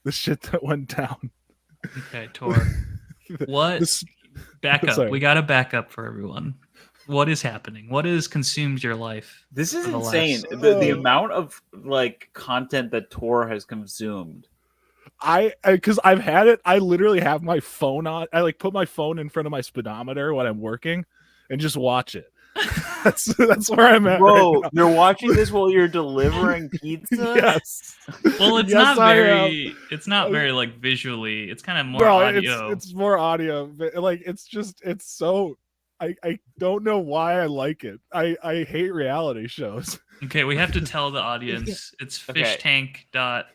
the shit that went down. Okay, Tor. What? Back up. Sorry. We got to back up for everyone. What is happening? What has consumed your life? This is insane. The amount of like content that Tor has consumed. Because I've had it. I literally have my phone on. I like put my phone in front of my speedometer when I'm working, and just watch it. That's where I'm at. Bro, right you're watching this while you're delivering pizza? Yes. Well, it's Yes, not very. It's not very like visually. It's kind of more audio. It's more audio. But, like it's so. I don't know why I like it. I hate reality shows. Okay, we have to tell the audience. It's fishtank.live.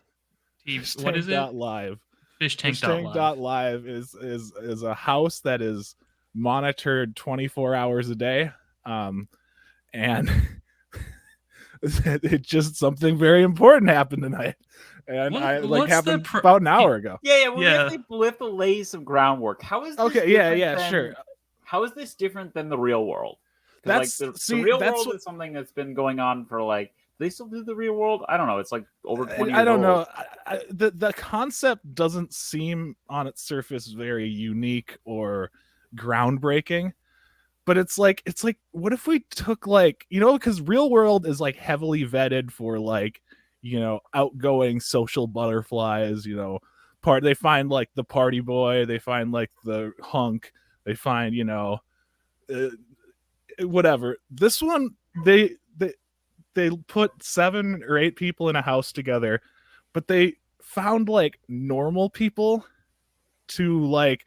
What is it? Live. Fishtank.live is a house that is monitored 24 hours a day. And it just something very important happened tonight. And happened about an hour ago. Yeah. We have to lay some groundwork. How is this sure. How is this different than the real world? The real world is something that's been going on for like. Do they still do the real world? I don't know. It's like over 20 years I don't old. know. The concept doesn't seem on its surface very unique or groundbreaking. But it's like, what if we took like, because real world is like heavily vetted for like, outgoing social butterflies, they find like the party boy, they find like the hunk, they find, whatever. This one, they put 7 or 8 people in a house together, but they found like normal people to like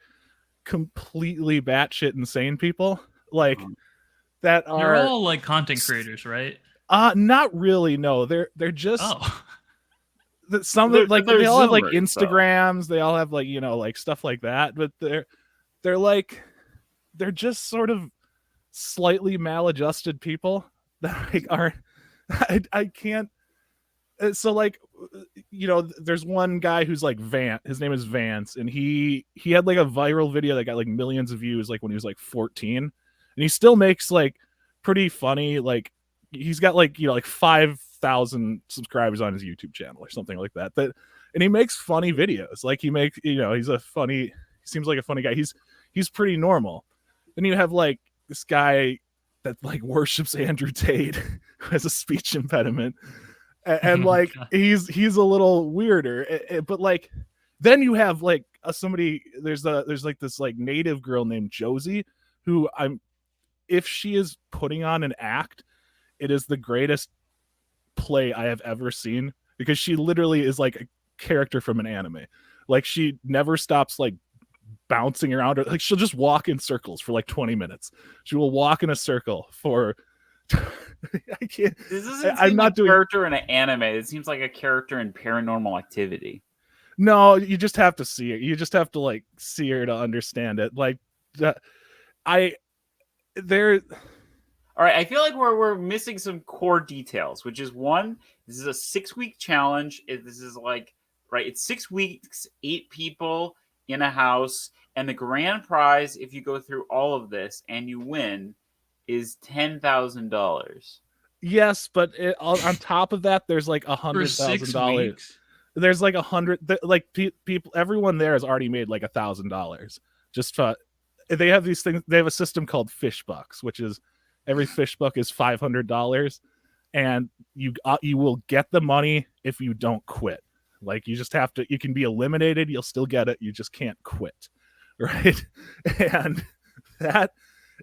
completely batshit insane people. Like that are they're all like content creators, right? Not really. No, they're just some they all have like Instagrams. They all have like like stuff like that. But they're just sort of slightly maladjusted people that like aren't. I can't. So like there's one guy who's like his name is Vance, and he had like a viral video that got like millions of views like when he was like 14. And he still makes like pretty funny, like he's got like like 5,000 subscribers on his YouTube channel or something like that. And he makes funny videos. Like he makes he seems like a funny guy. He's pretty normal. Then you have like this guy that like worships Andrew Tate who has a speech impediment, and like he's a little weirder. But like then you have like somebody there's like this like native girl named Josie who if she is putting on an act, it is the greatest play I have ever seen, because she literally is like a character from an anime. Like she never stops like bouncing around, or like she'll just walk in circles for like 20 minutes. She will walk in a circle for I can't. This isn't I'm not doing character in an anime. It seems like a character in Paranormal Activity. No, you just have to see it. You just have to like see her to understand it. Like all right, I feel like we're missing some core details, which is one, this is a 6-week challenge. This is like, right, it's 6 weeks, 8 people in a house, and the grand prize, if you go through all of this and you win, is $10,000. Yes, but on top of that, there's like $100,000. There's like 100, like people, everyone there has already made like $1,000. Just they have these things. They have a system called fish bucks, which is every fish buck is $500, and you will get the money if you don't quit. Like you just have to. You can be eliminated. You'll still get it. You just can't quit, right? And that,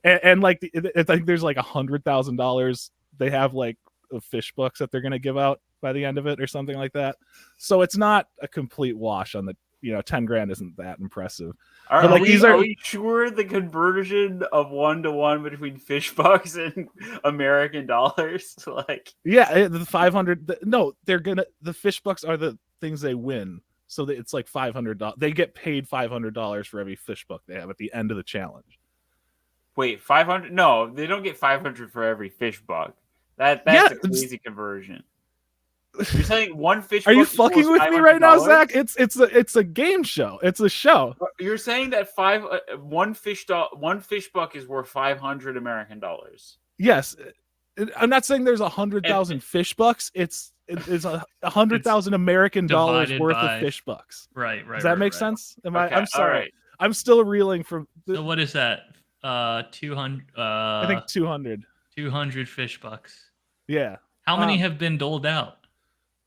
and like I think there's like $100,000. They have like fish bucks that they're gonna give out by the end of it or something like that. So it's not a complete wash on the. 10 grand isn't that impressive. Are we sure the conversion of 1-to-1 between fish bucks and American dollars? Like, yeah, the 500. No, the fish bucks are the things they win. So it's like $500. They get paid $500 for every fish buck they have at the end of the challenge. Wait, 500? No, they don't get 500 for every fish buck. That's a crazy conversion. You're saying one fish? Are you fucking with me right now, Zach? It's a game show. It's a show. You're saying that one fish buck is worth 500 American dollars. Yes, I'm not saying there's 100,000 fish bucks. It's is $100,000 American dollars worth of fish bucks. Right. Does that make sense? I'm sorry. Right. I'm still reeling from. So what is that? 200. I think 200. 200 fish bucks. Yeah. How many have been doled out?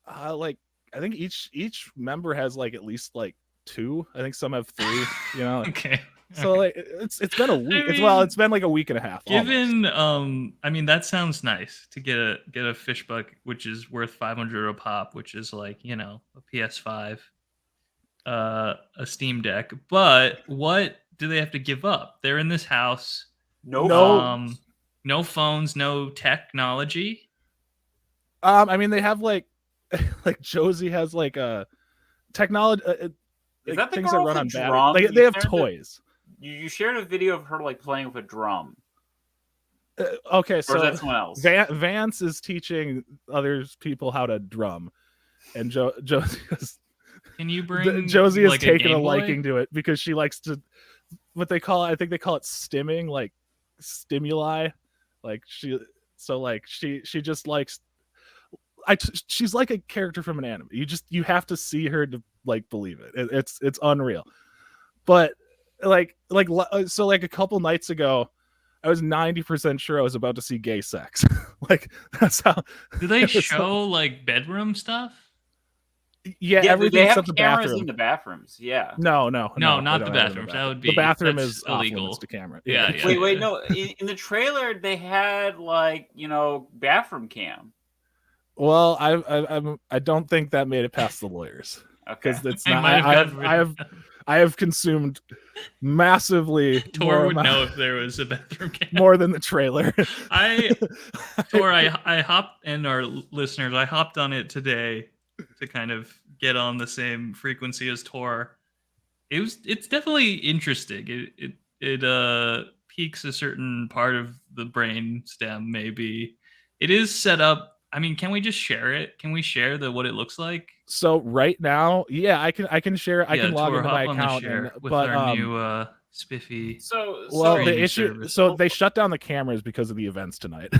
Like I think each member has like at least like 2. I think some have 3. You know. Okay. So like it's been a week. It's been like a week and a half. Given I mean that sounds nice to get a fish buck which is worth 500 a pop, which is like, you know, a PS5, a Steam Deck. But what do they have to give up? They're in this house. No phones, no technology. I mean they have like Josie has like a technology. Is that the things girl that run with on the battery? drum? Like, they have toys. You shared a video of her like playing with a drum. Okay, Or so is that someone else? Vance is teaching other people how to drum, and Josie is. Can you bring Josie like has taken a Game Boy? liking to it because she likes to what they call I think they call it stimming, like stimuli, like she just likes. She's like a character from an anime. You have to see her to like believe it. It's unreal. But so like a couple nights ago, I was 90% sure I was about to see gay sex. Like that's how. Do they show like bedroom stuff? Yeah, everything they have except the cameras bathroom. in the bathrooms. Yeah. No, No, not they the don't have it in bathrooms. That would be the bathroom that's is illegal. to camera. Yeah. Wait, no. In the trailer, they had like bathroom cam. Well, I don't think that made it past the lawyers because it's not. I have consumed massively. Tor would know if there was a bathroom cam. More than the trailer. Tor, I hopped, and our listeners, I hopped on it today to kind of get on the same frequency as Tor. It's definitely interesting. It piques a certain part of the brain stem. Maybe it is set up. I mean, can we just share it? Can we share what it looks like? So right now, yeah, I can share. I can log Tor, into my on the account, share with but our new spiffy. The issue. service. So they shut down the cameras because of the events tonight.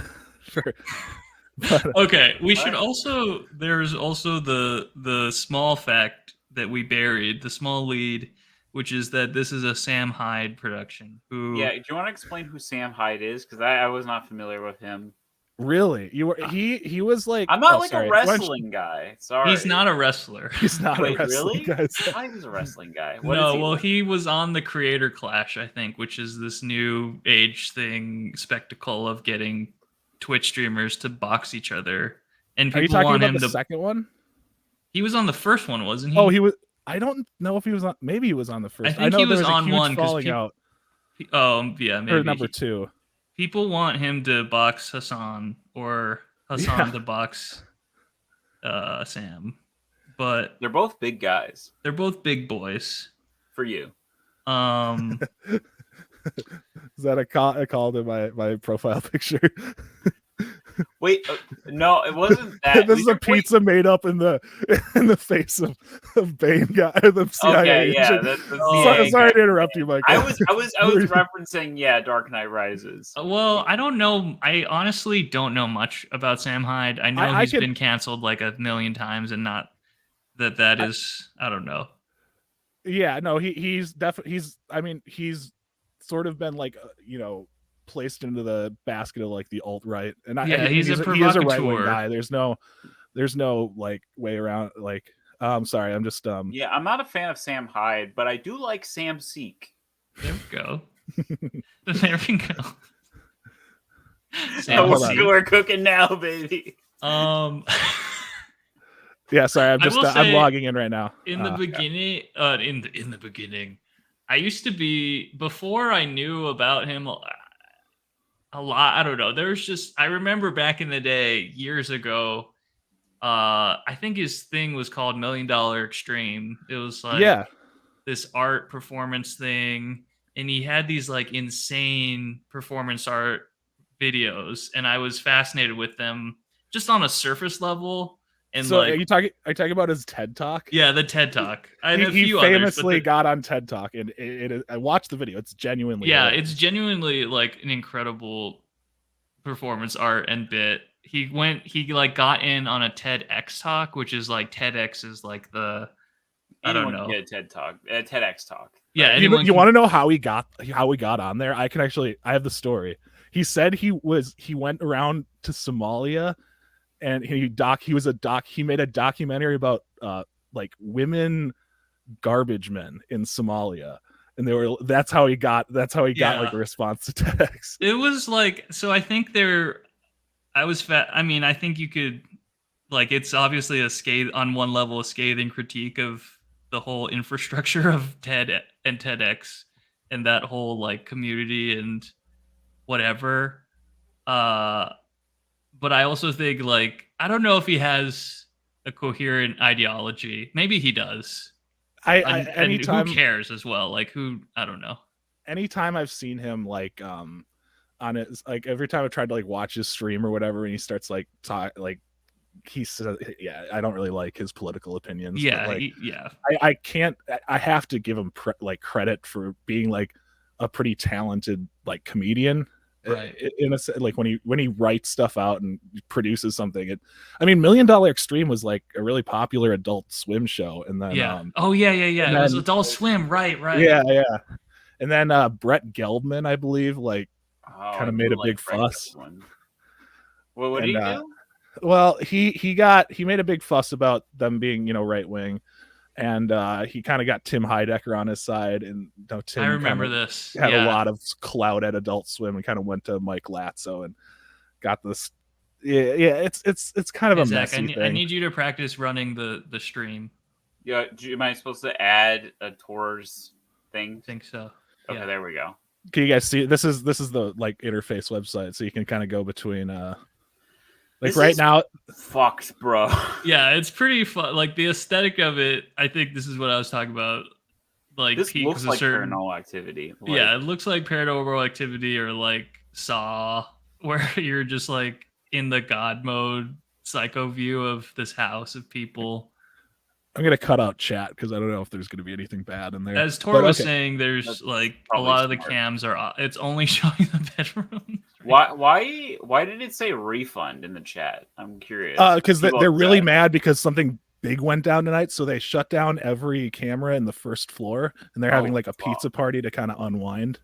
Okay, we should also. There's also the small fact that we buried, the small lead, which is that this is a Sam Hyde production. Do you want to explain who Sam Hyde is? Because I was not familiar with him. Really? You were he was like I'm not a wrestling guy. Sorry. He's not a wrestler. He's not a wrestling guy. I was a wrestling guy. He was on the Creator Clash, I think, which is this new age spectacle of getting Twitch streamers to box each other. And people Are you talking want about him the second one? He was on the first one, wasn't he? Oh, he was. I don't know if he was on. Maybe he was on the first. I think he was on one falling out. Yeah, maybe. Or number 2. People want him to box Hassan or Hassan to box Sam, but they're both big guys. They're both big boys for you. Is that a call to my profile picture? Wait, no, it wasn't that. This is a pizza made up in the face of Bane guy, the CIA. Okay, yeah. That's sorry to interrupt you, Mike. I was referencing, Dark Knight Rises. Well, I don't know. I honestly don't know much about Sam Hyde. I know he's been canceled like 1,000,000 times, and not that is. I don't know. Yeah, no, he's definitely he's sort of been like placed into the basket of like the alt-right, and he's a right-wing guy. There's no like way around. Like, sorry, I'm just I'm not a fan of Sam Hyde, but I do like Sam Seek. There we go. There we go. We're cooking now, baby. Yeah, sorry, I'm logging in right now. In the beginning, in the beginning, I used to be, before I knew about him a lot. I don't know. I remember back in the day, years ago, I think his thing was called $1 Million Extreme. It was like this art performance thing, and he had these like insane performance art videos, and I was fascinated with them just on a surface level. And so are you talking about his TED Talk? Yeah, the TED Talk. He famously got on TED Talk, and I watched the video. It's genuinely hilarious. It's genuinely like an incredible performance art and bit. he like got in on a TEDx talk, which is like TEDx is like the Anyone can get a TED talk, a TEDx talk. Yeah, right? You want to know how he got on there? I have the story. He said he went around to Somalia, and he made a documentary about like women garbage men in Somalia, and that's how he got like a response to TEDx. It was like, so I think I think you could, like, it's obviously on one level a scathing critique of the whole infrastructure of TED and TEDx and that whole like community and whatever. But I also think, like, I don't know if he has a coherent ideology. Maybe he does. Anytime, who cares as well? Like, I don't know. Anytime I've seen him like on it, like every time I tried to like watch his stream or whatever, and he starts like he says, yeah, I don't really like his political opinions. Yeah, but, like, I have to give him credit for being like a pretty talented like comedian. Right. In a like when he writes stuff out and produces something. $1 Million Extreme was like a really popular Adult Swim show, and then yeah. It was Adult Swim, right. Yeah. And then Brett Geldman, I believe, like kind of made a big fuss. Well, what did he do? Well, he made a big fuss about them being, right wing, and he kind of got Tim Heidecker on his side, and Tim. I remember this. Had a lot of clout at Adult Swim, and kind of went to Mike Latzo and got this. Yeah. It's kind of a Zach, messy thing. I need you to practice running the stream. Yeah, am I supposed to add a Tor's thing? I think so. Okay, yeah. There we go. Can you guys see? This is the like interface website, so you can kind of go between. Like right now, fucked, bro. Yeah, it's pretty fun. Like the aesthetic of it, I think this is what I was talking about. Like this looks like Paranormal Activity. Like, yeah, it looks like Paranormal Activity or like Saw, where you're just like in the God mode, psycho view of this house of people. I'm gonna cut out chat because I don't know if there's gonna be anything bad in there. As Tor was saying, there's like a lot of the cams are. It's only showing the bedroom. Why did it say refund in the chat? I'm curious. Because they're really mad because something big went down tonight, so they shut down every camera in the first floor, and they're having like a pizza party to kind of unwind.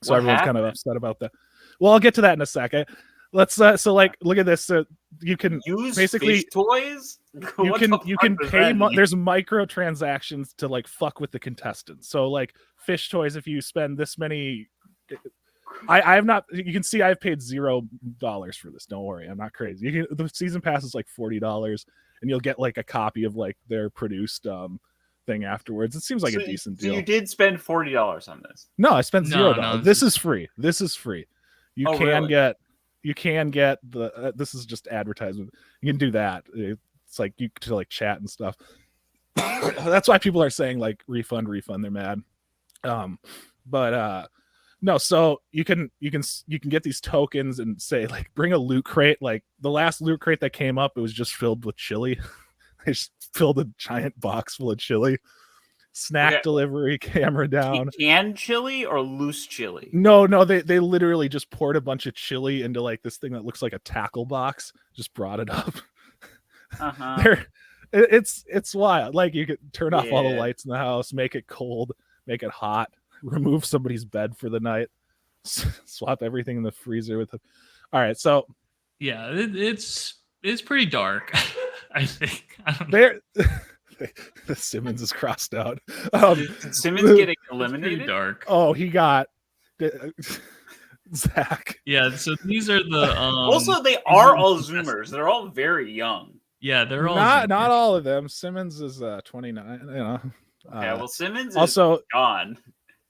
So everyone's kind of upset about that. Well, I'll get to that in a second. Let's so like look at this. So you can use basically fish toys. You can pay. There's microtransactions to like fuck with the contestants. So like fish toys, if you spend this many. I have not. You can see I've paid $0 for this. Don't worry, I'm not crazy. The season pass is like $40, and you'll get like a copy of like their produced thing afterwards. It seems like a decent deal. So you did spend $40 on this? No, I spent $0. No, this is free. This is free. You can get the. This is just advertisement. You can do that. It's like you to like chat and stuff. That's why people are saying like refund. They're mad. No, so you can get these tokens and say like bring a loot crate. Like the last loot crate that came up, it was just filled with chili. They just filled a giant box full of chili. Snack delivery, camera down. Canned chili or loose chili? No, they literally just poured a bunch of chili into like this thing that looks like a tackle box. Just brought it up. It's wild. Like you could turn off all the lights in the house, make it cold, make it hot. Remove somebody's bed for the night, swap everything in the freezer with them. All right, so yeah, it's pretty dark. I think the Simmons is crossed out. Simmons getting eliminated. Dark. Oh, he got Zach. Yeah, so these are the. Also, they are all Zoomers. They're all very young. Yeah, they're all not all of them. Simmons is 29. You know. Yeah, well, Simmons is also gone.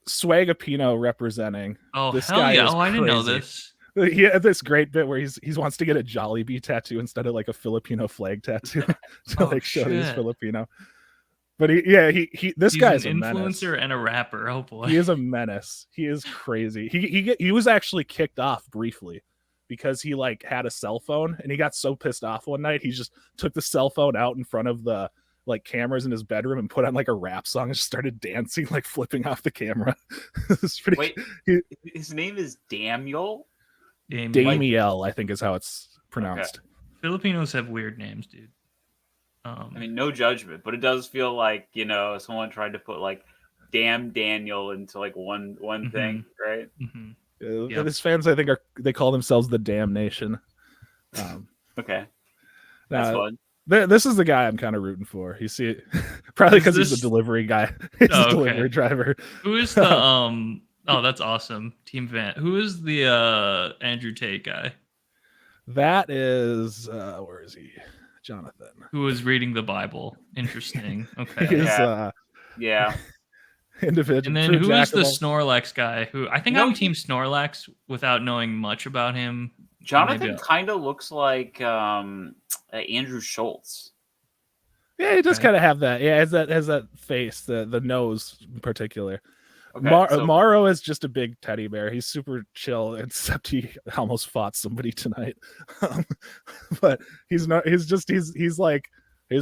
Swagapino representing. Oh, this hell guy yeah! is I didn't know crazy. this. He had this great bit where he wants to get a Jollibee tattoo instead of like a Filipino flag tattoo to show that he's Filipino. But this guy's an a influencer menace. And a rapper. Oh boy, he is a menace. He is crazy. He was actually kicked off briefly because he like had a cell phone and he got so pissed off one night he just took the cell phone out in front of the like cameras in his bedroom and put on like a rap song and just started dancing, like flipping off the camera. Wait, his name is Damiel? Damiel, I think is how it's pronounced. Filipinos have weird names, dude. I mean, no judgment, but it does feel like, someone tried to put like damn Daniel into like one thing, right? Mm-hmm. And his fans, I think, they call themselves the Damn Nation. Okay, that's fun. This is the guy I'm kind of rooting for. You see, probably because he's a delivery guy. He's a delivery driver. Who is the Oh, that's awesome, Team Van. Who is the Andrew Tate guy? That is where is he? Jonathan. Who was reading the Bible. Interesting. Okay. Yeah. Individual. And then who is the Snorlax guy? Who I think I'm Team Snorlax without knowing much about him. Jonathan kind of looks like Andrew Schultz. Yeah, he does kind of have that. Yeah, has that face, the nose in particular. Okay, Morrow is just a big teddy bear. He's super chill, except he almost fought somebody tonight. But he's not. He's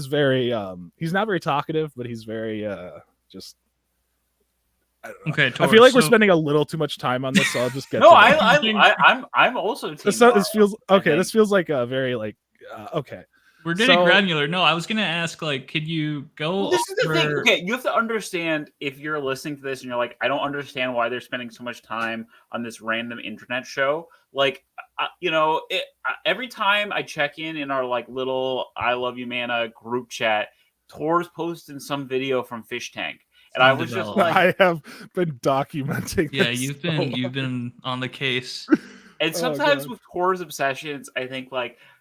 very. He's not very talkative, but he's very just. I don't know. Okay, I feel like we're spending a little too much time on this, so I'll just get. I'm also team. This feels okay. This feels like a very okay. We're getting granular. No, I was gonna ask, could you go? This is the thing. Okay, you have to understand if you're listening to this and you're like, I don't understand why they're spending so much time on this random internet show. Every time I check in our little I Love You Mana group chat, Tor's posting some video from Fish Tank. And I was just like, I have been documenting. Yeah, you've been on the case. And sometimes with Tor's obsessions, I think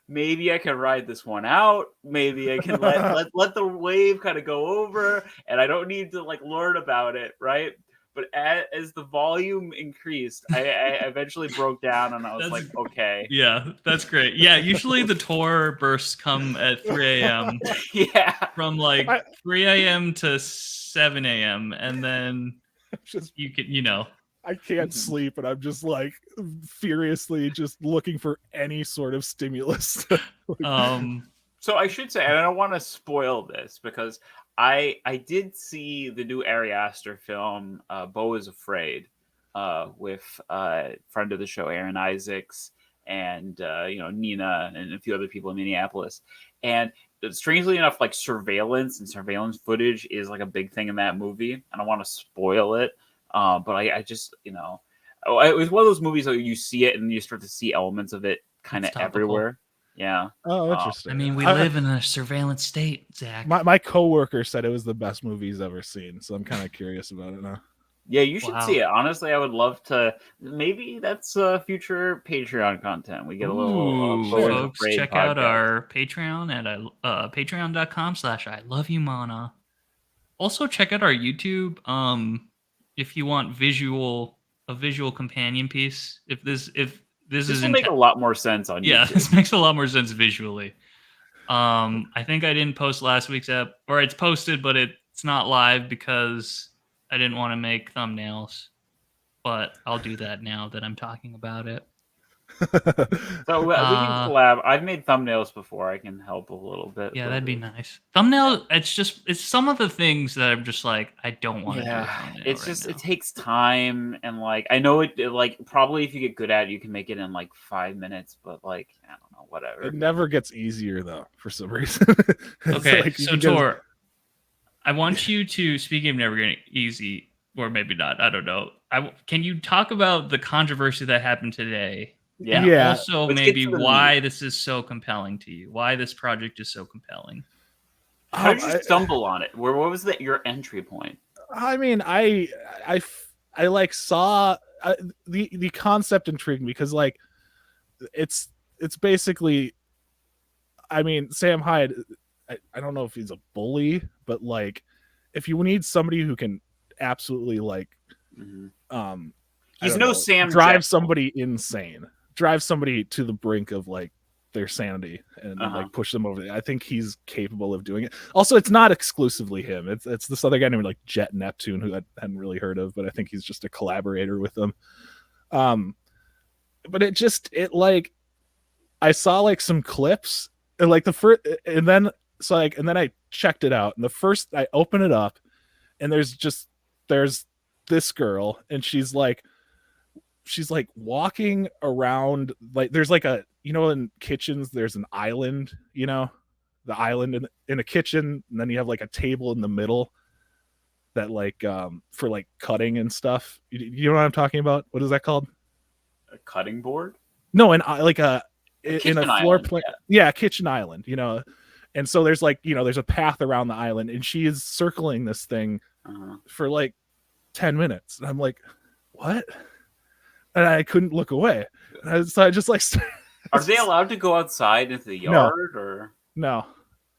maybe I can ride this one out. Maybe I can let the wave kind of go over, and I don't need to learn about it, right? But as the volume increased, I eventually broke down, and I was like, okay. Yeah, that's great. Yeah, usually the Tor bursts come at 3 a.m. Yeah. From 3 a.m. to 7 a.m. And then you can, I can't sleep, and I'm just furiously just looking for any sort of stimulus. So I should say, and I don't want to spoil this because I did see the new Ari Aster film, Beau is Afraid, with friend of the show Aaron Isaacs and Nina and a few other people in Minneapolis. And strangely enough, surveillance footage is a big thing in that movie. I don't want to spoil it. But I just, it was one of those movies that you see it and you start to see elements of it kind of everywhere. Yeah. Oh, interesting. I mean, we live in a surveillance state, Zach. My coworker said it was the best movie he's ever seen, so I'm kind of curious about it now. Yeah, you should see it. Honestly, I would love to. Maybe that's future Patreon content. We get a little. Folks, check out our Patreon at patreon.com/ILoveYouMana. Also, check out our YouTube. If you want a visual companion piece, if this will make a lot more sense on YouTube. Yeah, this makes a lot more sense visually. I think I didn't post last week's app, or it's posted, but it's not live because I didn't want to make thumbnails. But I'll do that now that I'm talking about it. So we can collab. I've made thumbnails before. I can help a little bit. Yeah, that'd be nice. Thumbnail. It's some of the things that I'm just I don't want to do. It's just it takes time, and I know it probably if you get good at it, you can make it in 5 minutes. But I don't know, whatever. It never gets easier though, for some reason. Okay, so Tor, I want you to, speaking of never getting easy, or maybe not, I don't know. Can you talk about the controversy that happened today? Yeah. Also, maybe why this is so compelling to you. Why this project is so compelling. How did you stumble on it? What was your entry point? I mean, I saw the concept intrigued me because it's basically, I mean, Sam Hyde. I don't know if he's a bully, but if you need somebody who can absolutely he's no Sam drive somebody insane. Drive somebody to the brink of their sanity and push them over. I think he's capable of doing it. Also, it's not exclusively him. It's this other guy named Jet Neptune who I hadn't really heard of, but I think he's just a collaborator with them. But I saw some clips and and then I checked it out, and the first I open it up and there's this girl and she's walking around there's a you know, in kitchens there's an island, you know, the island in a kitchen, and then you have like a table in the middle that like for like cutting and stuff. You know what I'm talking about? What is that called? A cutting board? No, in like in a floor island, plan. Yeah, kitchen island, you know. And so there's like, you know, there's a path around the island, and she is circling this thing for like 10 minutes. And I'm like, what? And I couldn't look away. So I just like Are they allowed to go outside into the yard or no?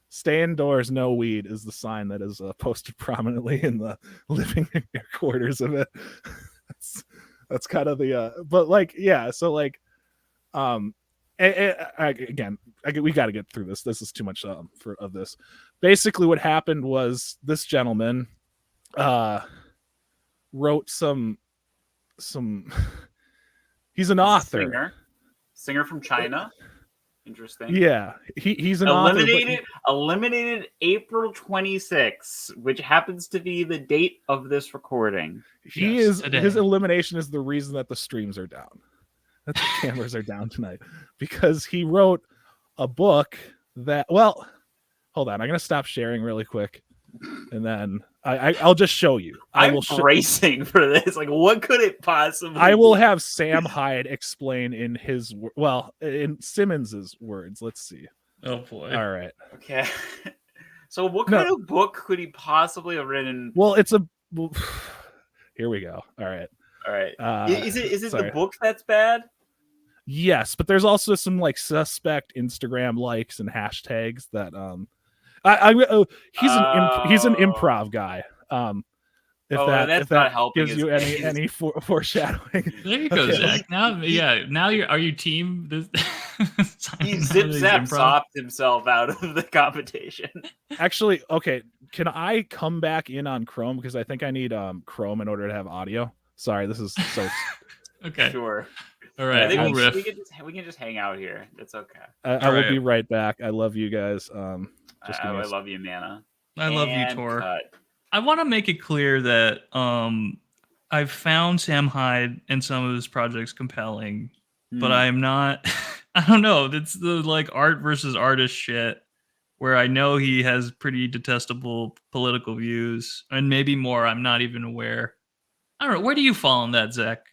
Stay indoors, no weed is the sign that is posted prominently in the living quarters of it. That's kind of the but like, yeah, so like again, we got to get through this. This is too much of this. Basically what happened was this gentleman wrote some he's an author. Singer from China. Interesting. Yeah, he's an author. Eliminated April 26th, which happens to be the date of this recording. His elimination is the reason that the streams are down. That the cameras are down tonight, because he wrote a book that, well, hold on, I'm gonna stop sharing really quick, and then I'll just show you. I'm bracing for this. Like, what could it possibly? I will have Sam Hyde explain in his in Simmons's words. Let's see. Oh boy. All right. Okay. So, what kind of book could he possibly have written? Well, here we go. All right. All right. Is it the book that's bad? Yes, but there's also some like suspect Instagram likes and hashtags that he's an improv guy. If that gives you any foreshadowing. There you go, Zach. Now are you team? He zip-zap-sopped himself out of the competition. Actually, okay. Can I come back in on Chrome, because I think I need Chrome in order to have audio? Sorry, this is so. Okay. Sure. All right. I think we can just hang out here. It's okay. I will be right back. I love you guys. I love you, Mana. I love you, Tor. I want to make it clear that I've found Sam Hyde and some of his projects compelling, but I am not. I don't know. It's the like art versus artist shit, where I know he has pretty detestable political views, and maybe more. I'm not even aware. I don't know. Where do you fall on that, Zach?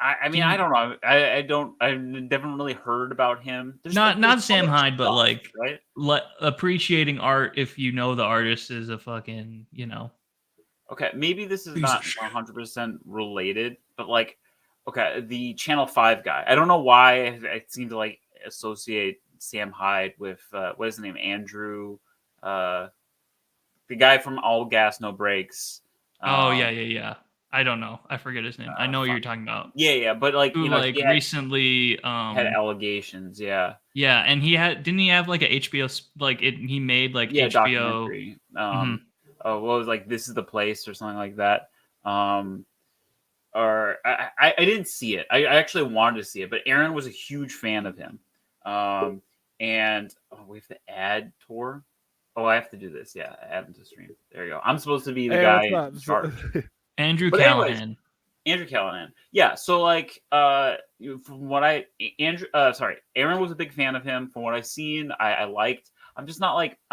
I mean, I don't know. I've never really heard about him. Not Sam Hyde, but right? Appreciating art if you know the artist is a fucking, you know. Okay, maybe this is not 100% related, but like, okay, the Channel 5 guy. I don't know why I seem to like associate Sam Hyde with what is his name? Andrew, the guy from All Gas No Brakes. Oh yeah. I don't know. I forget his name. I know what you're talking about. Yeah, but like, who, you know, like recently had allegations. Yeah, and didn't he have like a HBO he made like HBO documentary. What was like This Is the Place or something like that. Or I didn't see it. I actually wanted to see it, but Aaron was a huge fan of him. And we have to add Tor. Oh, I have to do this. Yeah, add him to stream. There you go. I'm supposed to be the guy in charge. Andrew Callahan. Andrew Callahan. Yeah. So like, from what Aaron was a big fan of him. From what I've seen, I liked. I'm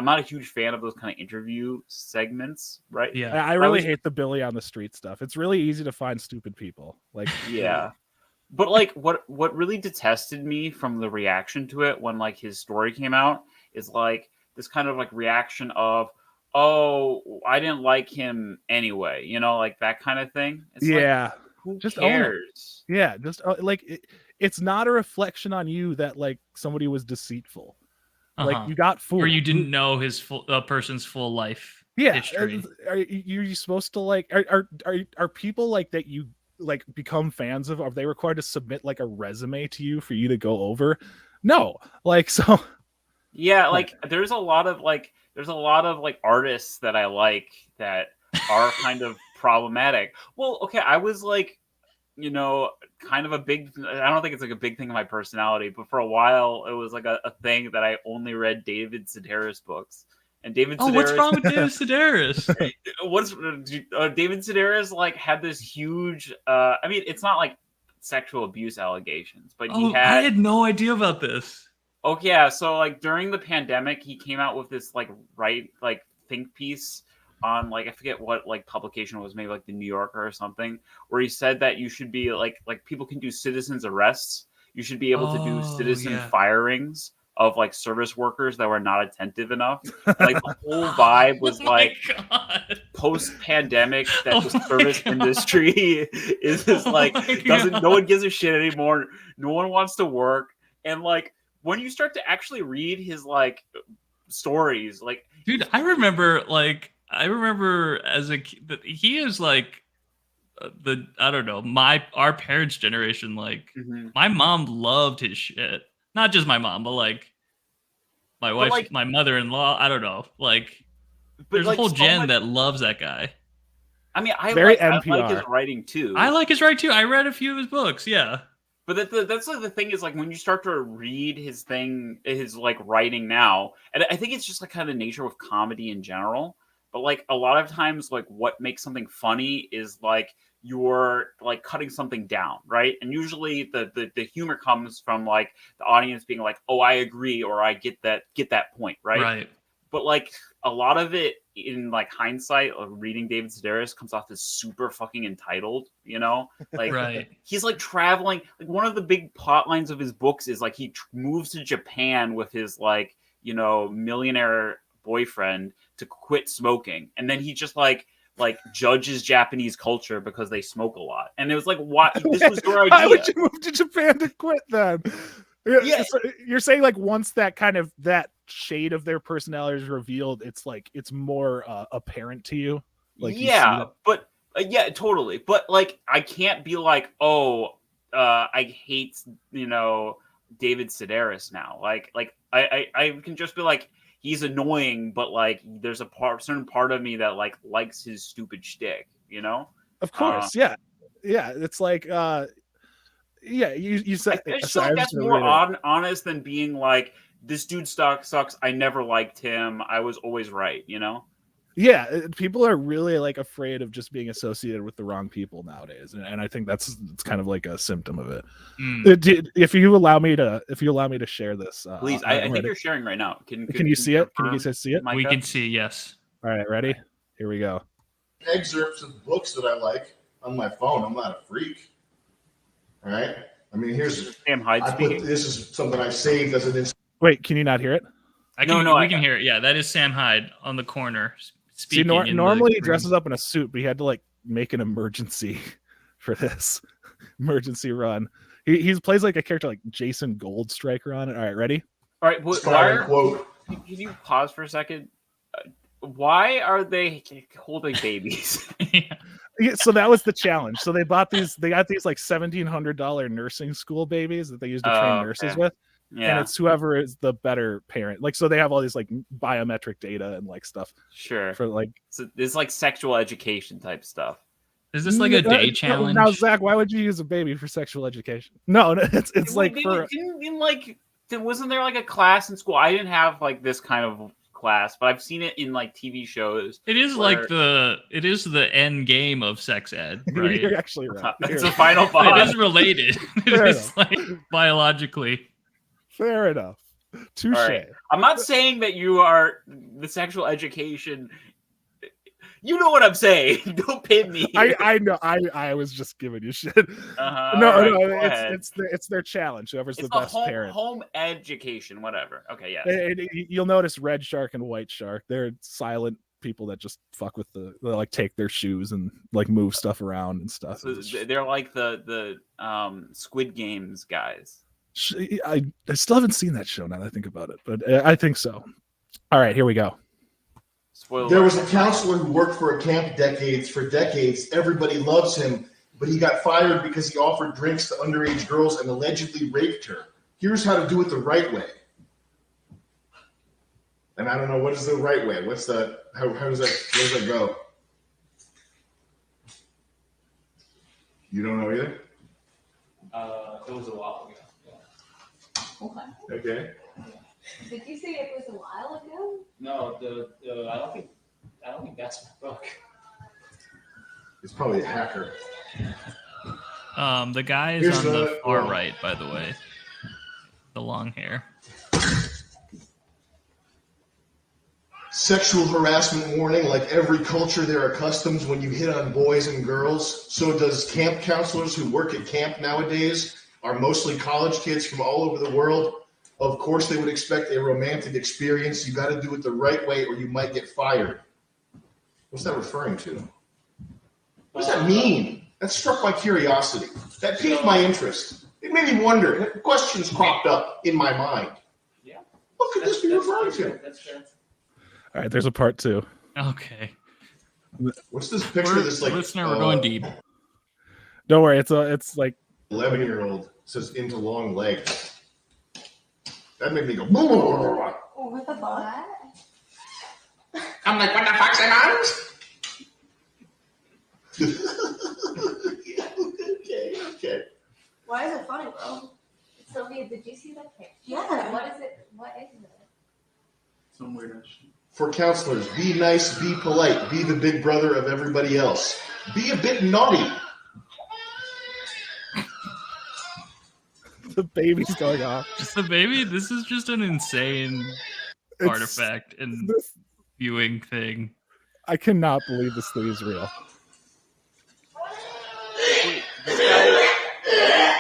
not a huge fan of those kind of interview segments, right? Yeah. I really hate the Billy on the street stuff. It's really easy to find stupid people. Like, yeah. But like, what really detested me from the reaction to it when like his story came out is like this kind of like reaction of, oh, I didn't like him anyway, you know, like that kind of thing. It's yeah. Like, who just cares? Yeah, just like it's not a reflection on you that like somebody was deceitful. Like you got fooled, or you didn't know his person's full life history. Are you supposed to like are people like that you like become fans of? Are they required to submit like a resume to you for you to go over? No, like so. Yeah, like there's a lot of artists that I like that are kind of problematic. Well, okay, I was like, you know, kind of I don't think it's like a big thing in my personality, but for a while it was like a thing that I only read David Sedaris books. And David Sedaris, what's wrong with David Sedaris? David Sedaris like had this huge I mean, it's not like sexual abuse allegations. But I had no idea about this. Oh yeah, so like during the pandemic, he came out with this like think piece on like I forget what like publication it was, maybe like the New Yorker or something, where he said that you should be like people can do citizens arrests. You should be able to do citizen firings of like service workers that were not attentive enough. Like the whole vibe was post-pandemic that the service industry is just like no one gives a shit anymore. No one wants to work. And like when you start to actually read his like stories, like dude, I remember as a kid, he is like I don't know, our parents' generation, like my mom loved his shit. Not just my mom, but like my wife, like, my mother-in-law. I don't know, like there's a whole gen that loves that guy. I mean, I like his writing too. I like his writing too. I read a few of his books. Yeah. But that's like the thing is like when you start to read his like writing now, and I think it's just like kind of the nature of comedy in general. But like a lot of times, like what makes something funny is like you're like cutting something down, right? And usually the humor comes from like the audience being like, "Oh, I agree," or "I get that point," right? Right. But like a lot of it in like hindsight of reading David Sedaris comes off as super fucking entitled, you know? Like right. He's like traveling. Like one of the big plot lines of his books is like he moves to Japan with his like, you know, millionaire boyfriend to quit smoking. And then he just like judges Japanese culture because they smoke a lot. And it was like, what? This was your idea. Why would you move to Japan to quit then? Yeah. So you're saying like once that kind of that shade of their personality is revealed, it's like it's more apparent to you. Like yeah, but yeah, totally. But like I can't be like, oh, I hate, you know, David Sedaris now. Like I can just be like, he's annoying, but like there's a certain part of me that like likes his stupid shtick, you know? Of course, yeah. It's like yeah, you said I feel like that's more honest than being like, this dude sucks. I never liked him. I was always right, you know? Yeah, people are really like afraid of just being associated with the wrong people nowadays, and I think it's kind of like a symptom of it. If you allow me to share this, please. I think you're sharing right now. Can you see it? Can you guys see it? Micah? We can see. Yes. All right, ready? Here we go. Excerpts of books that I like on my phone. I'm not a freak. All right. I mean, here's Sam Hyde speaking. This is something I saved as an. Wait, can you not hear it? We can hear it. Yeah, that is Sam Hyde on the corner speaking. See, normally he dresses up in a suit, but he had to like make an emergency for this emergency run. He plays like a character like Jason Goldstriker on it. All right, ready? All right. Can you pause for a second? Why are they holding babies? Yeah, so that was the challenge. So they got these like $1,700 nursing school babies that they use to train nurses with. Yeah. And it's whoever is the better parent. Like, so they have all these like biometric data and like stuff. Sure. For like, so it's like sexual education type stuff. Is this like a day challenge? Now, Zach, why would you use a baby for sexual education? No, it's like wasn't there like a class in school? I didn't have like this kind of class, but I've seen it in like TV shows. It is like the end game of sex ed, right? You're actually right. It's a final boss. It is related. It is like biologically. Fair enough. Touche. Right. I'm not saying that you are the sexual education. You know what I'm saying. Don't pin me. I know. I was just giving you shit. It's their challenge. Whoever's the best parent. Home education, whatever. Okay, yeah. You'll notice red shark and white shark. They're silent people that just fuck with they like take their shoes and like move stuff around and stuff. So they're like the Squid Games guys. I still haven't seen that show now that I think about it, but I think so. All right, here we go. There was a counselor who worked for a camp for decades. Everybody loves him, but he got fired because he offered drinks to underage girls and allegedly raped her. Here's how to do it the right way. And I don't know, what is the right way? What's the how does that go? You don't know either? It was a while ago. Yeah. What? Okay. Did you say it was a while ago? No, I don't think that's my book. It's probably a hacker. The guy is Here's on the the- far well- right, by the way. The long hair. Sexual harassment warning, like every culture there are customs when you hit on boys and girls. So does camp counselors who work at camp nowadays are mostly college kids from all over the world. Of course, they would expect a romantic experience. You got to do it the right way or you might get fired. What's that referring to? What does that mean? That struck my curiosity. That piqued my interest. It made me wonder. Questions cropped up in my mind. Yeah. What could this be referring to? That's fair. All right, there's a part 2. Okay. What's this picture? This like Listener, we're going deep. Don't worry, it's like 11-year-old says into long legs. That made me go. Blah, blah, blah, blah. Oh, what the fuck? I'm like, what the fuck's in arms? Yeah, okay. Why is it funny, bro? Sylvia, did you see that picture? Yeah. What is it? What is it? Some weird shit. For counselors, be nice, be polite, be the big brother of everybody else. Be a bit naughty. the baby's going off. Just the baby? This is just an insane It's- artifact and this- viewing thing. I cannot believe this thing is real. Wait, this guy.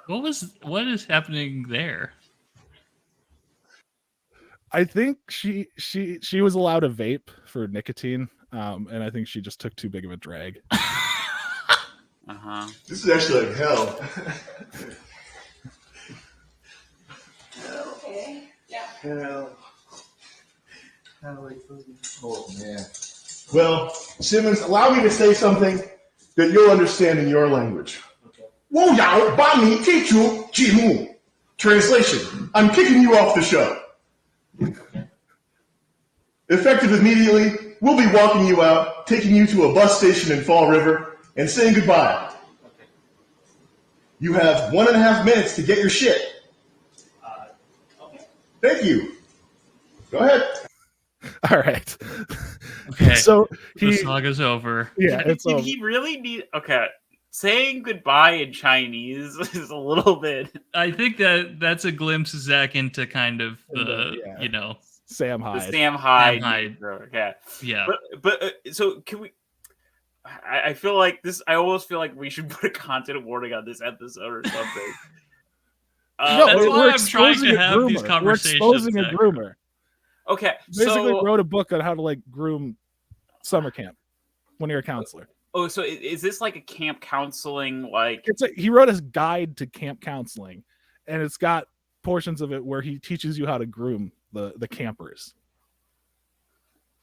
What is happening there? I think she was allowed a vape for nicotine, and I think she just took too big of a drag. Uh-huh. This is actually like hell. Okay. Yeah. Hell. Oh, man. Well, Simmons, allow me to say something that you'll understand in your language. Wo yao ba mi tichu jimu. Translation: I'm kicking you off the show. Effective immediately, we'll be walking you out, taking you to a bus station in Fall River, and saying goodbye. You have 1.5 minutes to get your shit. Okay. Thank you. Go ahead. All right. Okay. So The he, saga's over. yeah, it's Did over. he really need? Okay, saying goodbye in Chinese is a little bit. I think that's a glimpse, Zach, into kind of the, Yeah. you know, Sam The Hyde. Sam Hyde. Sam Hyde. Okay, yeah. but so can we? I feel like this. I almost feel like we should put a content warning on this episode or something. No, That's we're why I'm trying exposing to a have these groomer. conversations, We're exposing a Zach. groomer. Okay, Basically, so wrote a book on how to like groom summer camp when you're a counselor. so is this like a camp counseling like? He wrote a guide to camp counseling, and it's got portions of it where he teaches you how to groom the campers.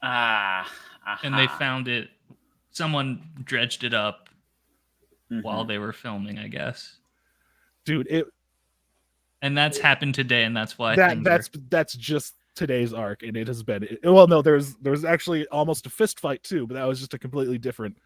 And they found it. Someone dredged it up Mhm. while they were filming, I guess. Dude, And that's happened today, and that's why things are- that's just today's arc, and it has been well. No, there's actually almost a fist fight too, but that was just a completely different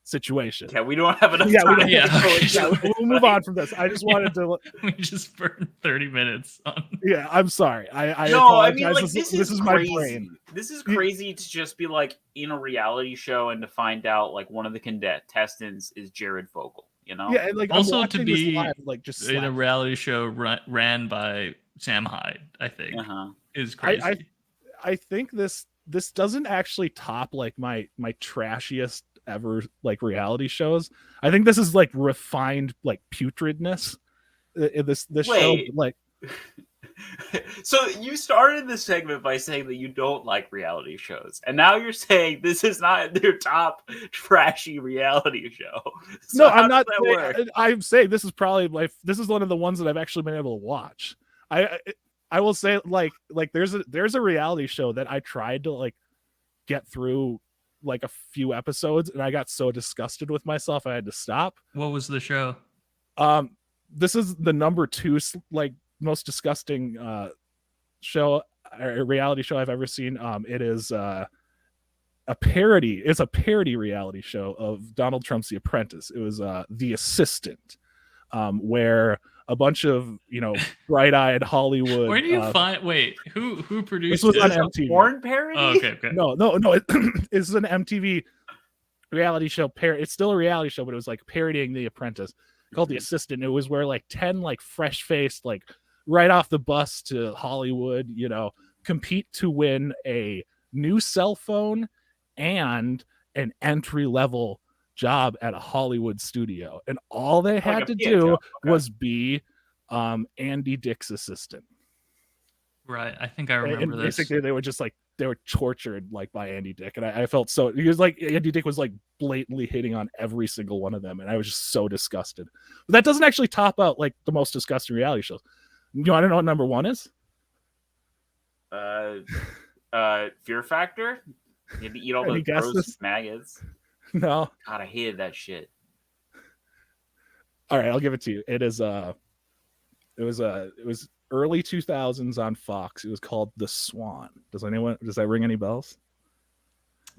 situation. Yeah, we don't have enough Yeah, we time. don't- Yeah, to go okay. into Yeah, it. we'll move on from this. I just wanted to. we just burned 30 minutes on. Yeah, I'm sorry. I No, I apologize. mean, like, this is my crazy. brain. This is crazy to just be like in a reality show and to find out like one of the contestants is Jared Fogle. You know? Yeah, and like Also, I'm to watching this be live, like just In a slap. reality show ran by Sam Hyde, I think, Uh-huh. is crazy. I think this doesn't actually top like my trashiest ever like reality shows. I think this is like refined like putridness. This show Wait. like So you started this segment by saying that you don't like reality shows, and now you're saying this is not your top trashy reality show. So no, how I'm not. does that work? I'm saying this is probably this is one of the ones that I've actually been able to watch. I will say like there's a reality show that I tried to like get through like a few episodes, and I got so disgusted with myself I had to stop. What was the show? This is the number 2 like most disgusting show or reality show I've ever seen. It is a parody. It's a parody reality show of Donald Trump's The Apprentice. It was The Assistant, where a bunch of bright-eyed Hollywood. Where do you find? Wait, who produced This was it? on Is it a MTV. porn parody? Oh, okay. No, it's an MTV reality show. It's still a reality show, but it was like parodying The Apprentice, called The Assistant. It was where like 10 like fresh faced, like right off the bus to Hollywood, you know, compete to win a new cell phone and an entry level job at a Hollywood studio, and all they had to do was be Andy Dick's assistant. Right. I think I remember this. Basically, they were just like, they were tortured like by Andy Dick, and I felt so, he was like, Andy Dick was like blatantly hitting on every single one of them, and I was just so disgusted. But that doesn't actually top out like the most disgusting reality shows. You want to know what number one is? Fear Factor. You had to eat all those gross maggots. No. God, I hated that shit. All right, I'll give it to you. It is it was early 2000s on Fox. It was called The Swan. Does that ring any bells?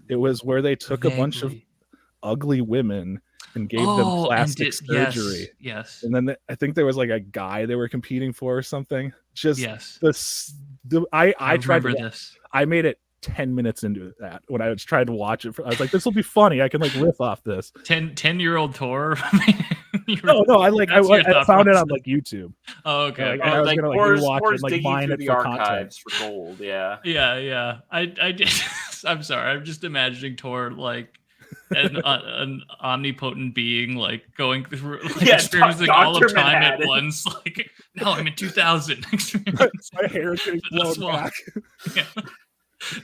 It was where they took a bunch of ugly women and gave them plastic surgery. Yes. And then I think there was like a guy they were competing for or something. Just yes. I tried to this. I made it 10 minutes into that when I was trying to watch it. I was like, this will be funny. I can like riff off this. 10-year-old Tor. No, I found it on like YouTube. Oh, okay. I was gonna like rewatch it, like mine it the for archives for gold. Yeah. Yeah. I did. I'm sorry. I'm just imagining Tor like an omnipotent being, like going through, like, experiencing all of time at once. Like, no, I'm in 2000. My hair is getting blown back. Yeah.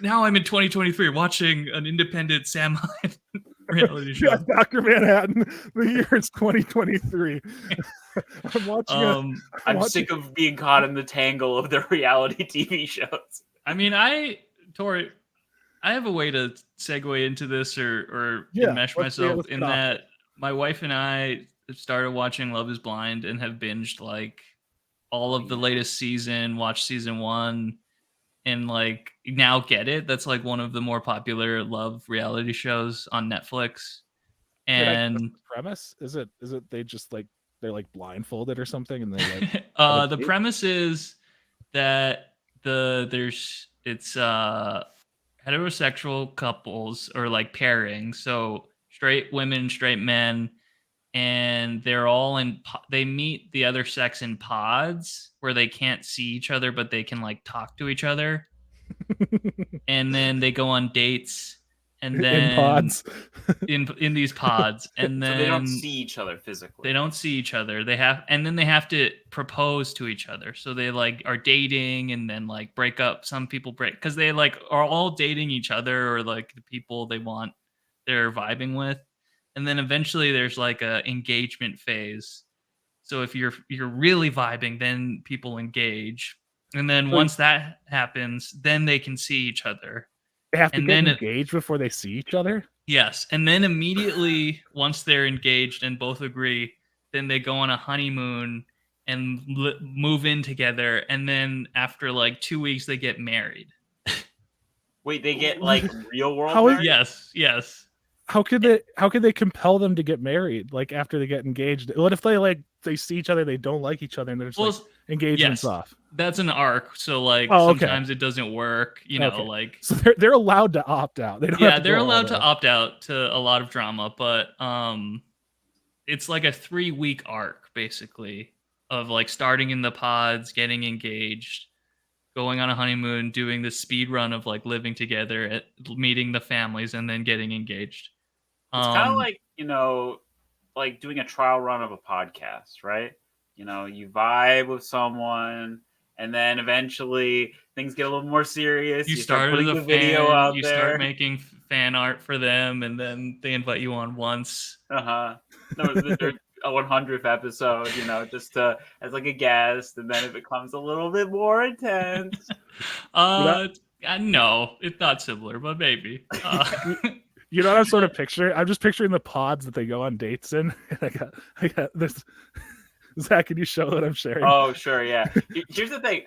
Now I'm in 2023 watching an independent Sam Hyde reality show. Yeah, Dr. Manhattan. The year is 2023. I'm watching I'm sick of being caught in the tangle of the reality TV shows. I mean, Tori, I have a way to segue into this or enmesh myself in that my wife and I started watching Love is Blind and have binged like all of the latest season, watched season 1, and like now get it. That's like one of the more popular love reality shows on Netflix. And the premise is it they just like they're like blindfolded or something, and they like the premise is that it's heterosexual couples or like pairing, so straight women, straight men, and they're all they meet the other sex in pods where they can't see each other but they can like talk to each other. And then they go on dates, and then in pods in these pods, and then so they don't see each other physically. They don't see each other. They have to propose to each other. So they like are dating and then like break up. Some people break because they like are all dating each other or like the people they're vibing with. And then eventually there's like a engagement phase. So if you're really vibing, then people engage. And then once that happens, then they can see each other. They have to get engaged before they see each other? Yes. And then immediately, once they're engaged and both agree, then they go on a honeymoon and move in together. And then after like 2 weeks, they get married. Wait, they get like real world married? Yes. How could they compel them to get married like after they get engaged? What if they see each other, they don't like each other, and they're just like engagement's off? That's an arc. So like sometimes it doesn't work, like so they're allowed to opt out. They're allowed to opt out to a lot of drama, but it's like a 3-week arc basically of like starting in the pods, getting engaged, going on a honeymoon, doing the speed run of like living together, meeting the families, and then getting engaged. It's kind of like, like doing a trial run of a podcast, right? You vibe with someone, and then eventually things get a little more serious. You start putting the video out there. Start making fan art for them, and then they invite you on once. No, their 100th episode, just as like a guest, and then it becomes a little bit more intense. No, it's not similar, but maybe. You know what I'm sort of picturing? I'm just picturing the pods that they go on dates in. And I got this. Zach, can you show what I'm sharing? Oh, sure, yeah. Here's the thing.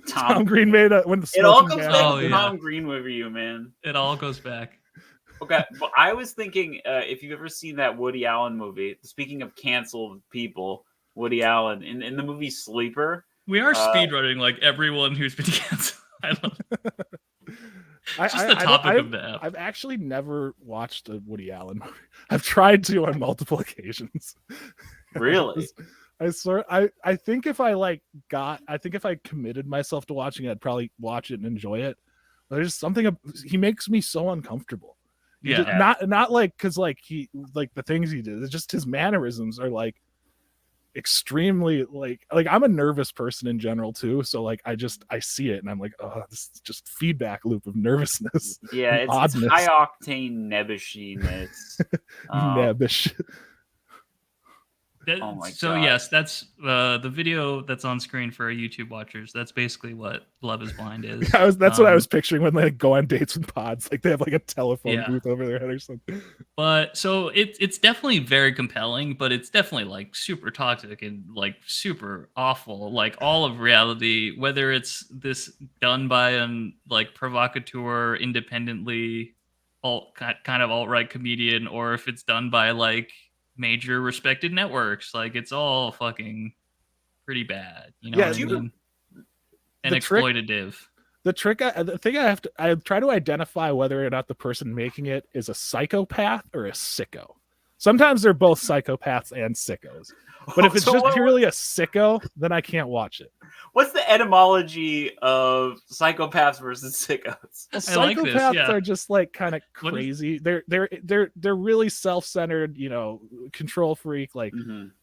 Tom Green made when the it all comes back to Tom Green with you, man. It all goes back. Okay, well, I was thinking if you've ever seen that Woody Allen movie. Speaking of canceled people, Woody Allen in the movie Sleeper. We are speedrunning like everyone who's been canceled. I love it. Just the topic of the app. I've actually never watched a Woody Allen movie. I've tried to on multiple occasions. Really? I think if I committed myself to watching it, I'd probably watch it and enjoy it. But there's something he makes me so uncomfortable. Yeah. Not like because like he like the things he did. It's just his mannerisms are like extremely like I'm a nervous person in general too. So like I see it and I'm like, oh, this is just feedback loop of nervousness. Yeah, it's high octane nebbishiness. Nebbish. Oh my so God. yes, that's the video that's on screen for our YouTube watchers. That's basically what Love Is Blind is. That's what I was picturing when they go on dates with pods. Like they have like a telephone booth over their head or something. But so it's definitely very compelling, but it's definitely like super toxic and like super awful. Like all of reality, whether it's this done by an like provocateur, independently kind of alt-right comedian, or if it's done by like major respected networks, like it's all fucking pretty bad, you know. Yeah, what I mean? And exploitative. I try to identify whether or not the person making it is a psychopath or a sicko. Sometimes they're both psychopaths and sickos, but if it's just purely a sicko, then I can't watch it. What's the etymology of psychopaths versus sickos? Well, psychopaths are just like kind of crazy. They're really self-centered, you know, control freak. Like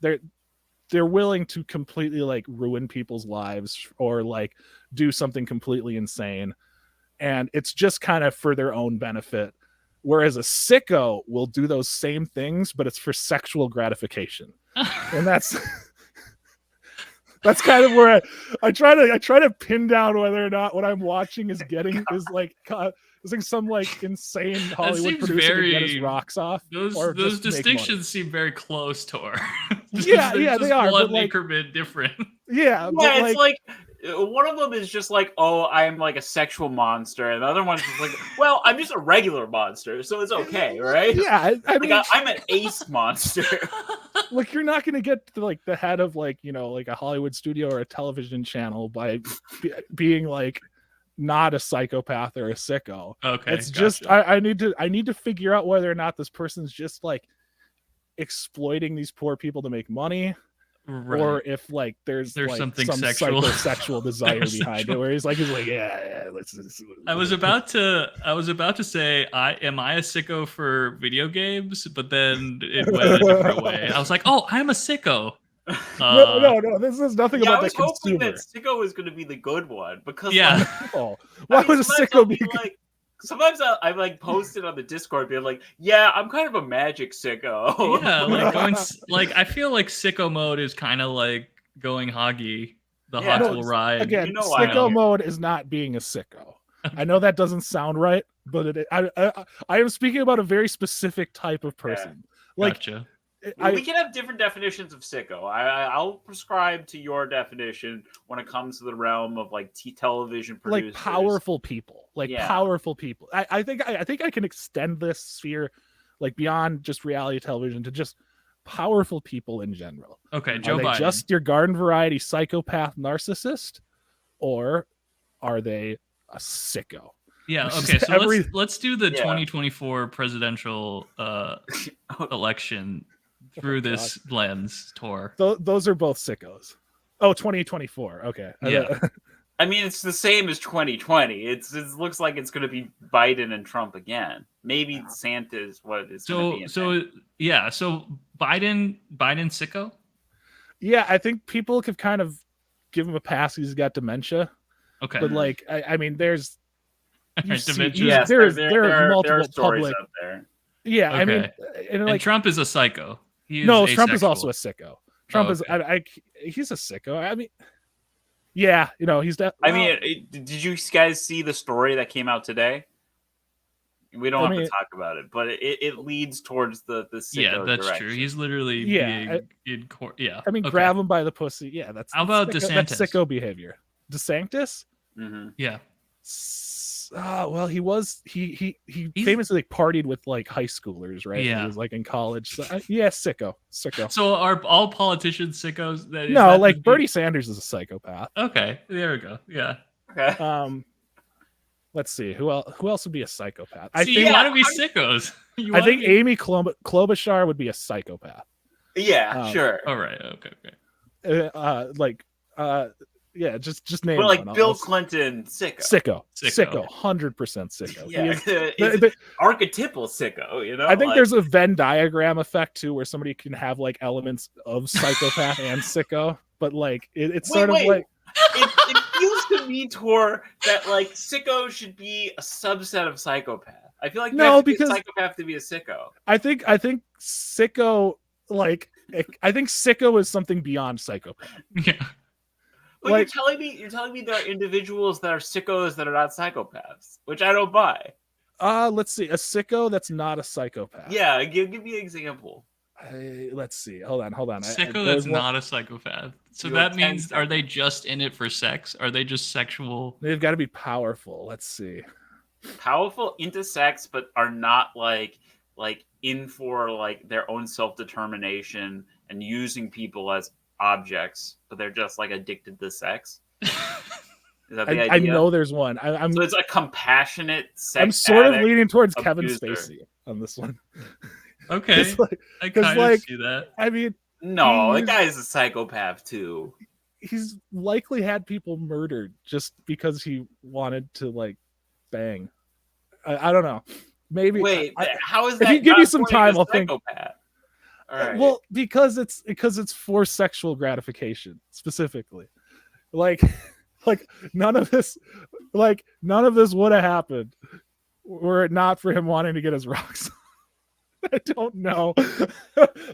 they're willing to completely like ruin people's lives or like do something completely insane, and it's just kind of for their own benefit. Whereas a sicko will do those same things, but it's for sexual gratification, and that's kind of where I try to pin down whether or not what I'm watching is like some like insane Hollywood producer to get his rocks off. Those distinctions seem very close, Tor. Yeah, they are. One like, increment different. Yeah, it's like one of them is just like, oh, I'm like a sexual monster, and the other one's just like, well, I'm just a regular monster, so it's okay, right? Yeah, I mean, I'm an ace monster. Like you're not going to get to like the head of like, you know, like a Hollywood studio or a television channel by being like not a psychopath or a sicko. Okay, it's just I need to figure out whether or not this person's just like exploiting these poor people to make money. Right. Or if like there's like something some sexual desire behind it, where he's like let's I was about to say am I a sicko for video games, but then it went a different way. I was like, oh, I'm a sicko. No, this is nothing about the consumer. I was hoping that sicko was going to be the good one, because why would a sicko be like? Sometimes I like posted on the Discord being like, yeah, I'm kind of a magic sicko. Yeah, I feel like sicko mode is kind of like going hoggy. The hogs will ride. Again, sicko mode is not being a sicko. I know that doesn't sound right, but I am speaking about a very specific type of person. Yeah. Like, gotcha. We can have different definitions of sicko. I'll prescribe to your definition when it comes to the realm of like television producers, like powerful people, powerful people. I think I can extend this sphere like beyond just reality television to just powerful people in general. Okay, Joe Are they Biden. Just your garden variety psychopath narcissist, or are they a sicko? Yeah. Okay. So let's do the 2024 presidential election. Through this lens, Tor. Those are both sickos. Oh, 2024. Okay. Yeah. I mean, it's the same as 2020. It looks like it's going to be Biden and Trump again. Maybe Santa is what it's going to be. So Biden sicko? Yeah, I think people could kind of give him a pass. He's got dementia. Okay. But like, I mean, there's dementia. Yes, there are multiple public. Up there. Yeah, okay. I mean, and Trump is a psycho. Trump is also a sicko. Trump is he's a sicko. I mean, yeah, you know, he's that. I mean, did you guys see the story that came out today? We don't have to talk about it, but it leads towards the sicko that's direction. true. He's literally being in court. Yeah, I mean, grab him by the pussy. Yeah, that's how about DeSantis? That's sicko behavior. DeSantis. Mm-hmm. Yeah. Well, he famously like partied with like high schoolers, right? Yeah, he was like in college. So, sicko. So are all politicians sickos? No, like Bernie Sanders is a psychopath. Okay, there we go. Yeah. Okay. let's see who else would be a psychopath. So you want to be sickos. I think Amy Klobuchar would be a psychopath. Yeah, sure. All right. Okay. Yeah, just name. Well, like one. Bill Clinton, Sicko. Sicko, 100% Sicko. Yeah, archetypal Sicko. You know, I think there's a Venn diagram effect too, where somebody can have like elements of psychopath and Sicko, but like it's sort of like it feels to me, Tor, that like Sicko should be a subset of psychopath. I feel like because a psychopath to be a Sicko. I think Sicko is something beyond psychopath. Yeah. But like, you're telling me there are individuals that are sickos that are not psychopaths, which I don't buy. Let's see, a sicko that's not a psychopath. Yeah, give me an example. Let's see. Hold on. Sicko that's not a psychopath. So that means, are they just in it for sex? Are they just sexual? They've got to be powerful. Let's see. Powerful into sex, but are not like in for like their own self-determination and using people as objects, but they're just like addicted to sex. Is that the idea? I know there's one. So it's a compassionate sex. I'm sort of leaning towards abuser. Kevin Spacey on this one. Okay, I kind of see that. I mean, no, the guy is a psychopath too. He's likely had people murdered just because he wanted to like bang. I don't know. Maybe. Wait, how is that? If you give me some time, I'll think. All right. Well, because it's for sexual gratification specifically. Like none of this would have happened were it not for him wanting to get his rocks. I don't know.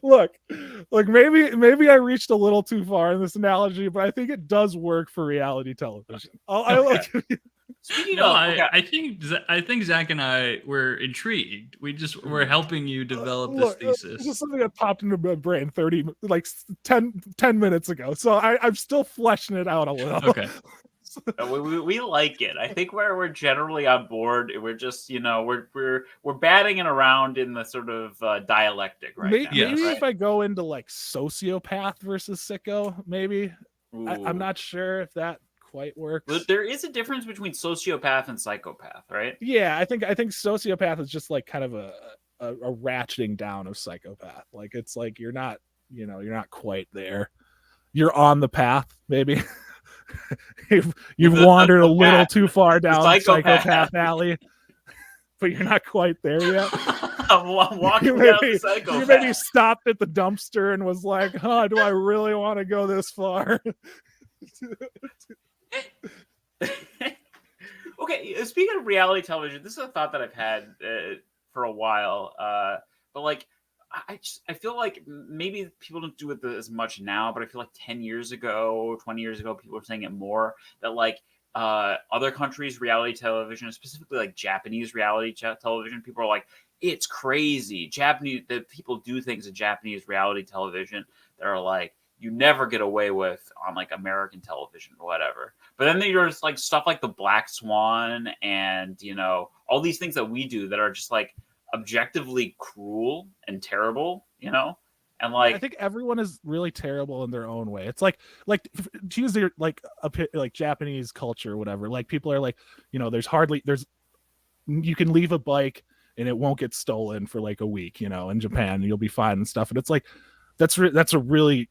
Look, maybe I reached a little too far in this analogy, but I think it does work for reality television. I think Zach and I were intrigued. We're helping you develop this thesis. This is something that popped into my brain 10 minutes ago. So I'm still fleshing it out a little. Okay. We like it. I think we're generally on board. We're just we're batting it around in the sort of dialectic now. Maybe if I go into like sociopath versus sicko, maybe I'm not sure if that quite works. But there is a difference between sociopath and psychopath, right? Yeah, I think sociopath is just like kind of a ratcheting down of psychopath. Like it's like you're not quite there. You're on the path, maybe. You've wandered a little too far down the psychopath alley, but you're not quite there yet. I'm walking down the psychopath. You maybe stopped at the dumpster and was like, "Huh, do I really want to go this far?" Okay, speaking of reality television, this is a thought that I've had for a while. But like, I feel like maybe people don't do it as much now, but I feel like 10 years ago, 20 years ago, people were saying it more, that like other countries' reality television, specifically like Japanese reality television, people are like, it's crazy. That people do things in Japanese reality television that are like, you never get away with on like American television or whatever. But then there's like stuff like the Black Swan and, all these things that we do that are just like objectively cruel and terrible, and like I think everyone is really terrible in their own way. It's like to use their like Japanese culture or whatever, like people are like, there's you can leave a bike and it won't get stolen for like a week, in Japan, and you'll be fine and stuff. And it's like that's a really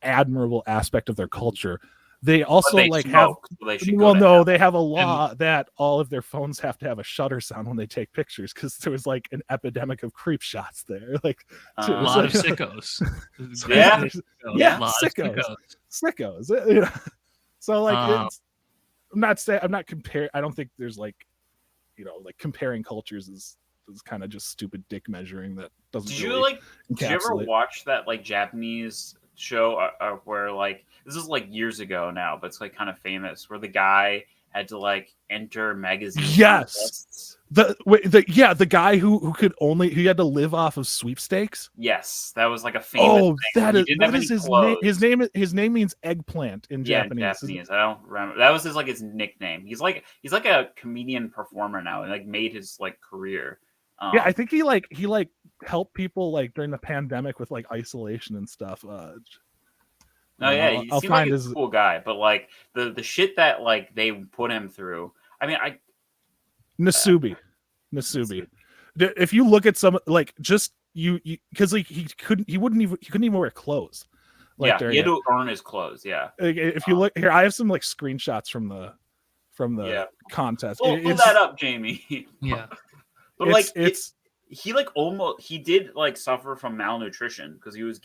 admirable aspect of their culture. They also they have a law that all of their phones have to have a shutter sound when they take pictures, because there was like an epidemic of creep shots there. Like a lot of sickos. Sickos. So like I'm not comparing. I don't think there's like comparing cultures is kind of just stupid dick measuring that doesn't. Did you ever watch that like Japanese show where like this is like years ago now, but it's like kind of famous, where the guy had to like enter magazines? Yes, the guy who had to live off of sweepstakes. Yes, that was like a famous thing. What is his name? His name means eggplant in Japanese. I don't remember. That was his nickname. He's like a comedian performer now, and like made his like career. I think he helped people like during the pandemic with like isolation and stuff. He seemed like a cool guy, but like the shit that like they put him through. I mean, Nasubi. If you look at some like just you because like he couldn't even wear clothes. Like, he had to earn his clothes. Yeah. Like, if you look here, I have some like screenshots from the contest. Pull that up, Jamie. Yeah. But like he did like suffer from malnutrition because he was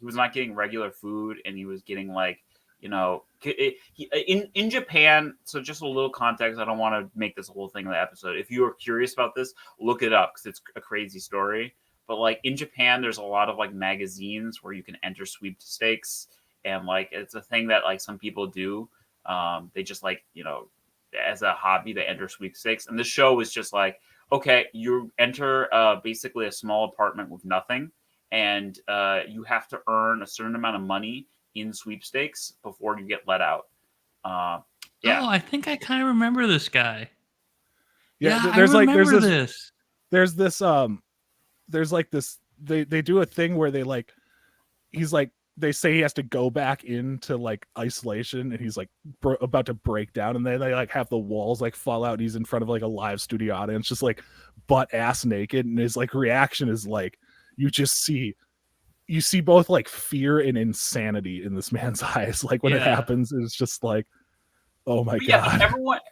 not getting regular food, and he was getting like, you know, in Japan. So just a little context. I don't want to make this a whole thing in the episode. If you are curious about this, look it up because it's a crazy story. But like in Japan, there's a lot of like magazines where you can enter sweepstakes, and like it's a thing that like some people do. They just like, you know, as a hobby, they enter sweepstakes. And the show was just like, okay, you enter basically a small apartment with nothing, and you have to earn a certain amount of money in sweepstakes before you get let out. Yeah. Oh, I think I kind of remember this guy. Yeah, there's this they do a thing where they say he has to go back into like isolation, and he's like about to break down, and they like have the walls like fall out, and he's in front of like a live studio audience just like butt ass naked, and his like reaction is like you see both like fear and insanity in this man's eyes. Like when it happens, it's just like, oh my god.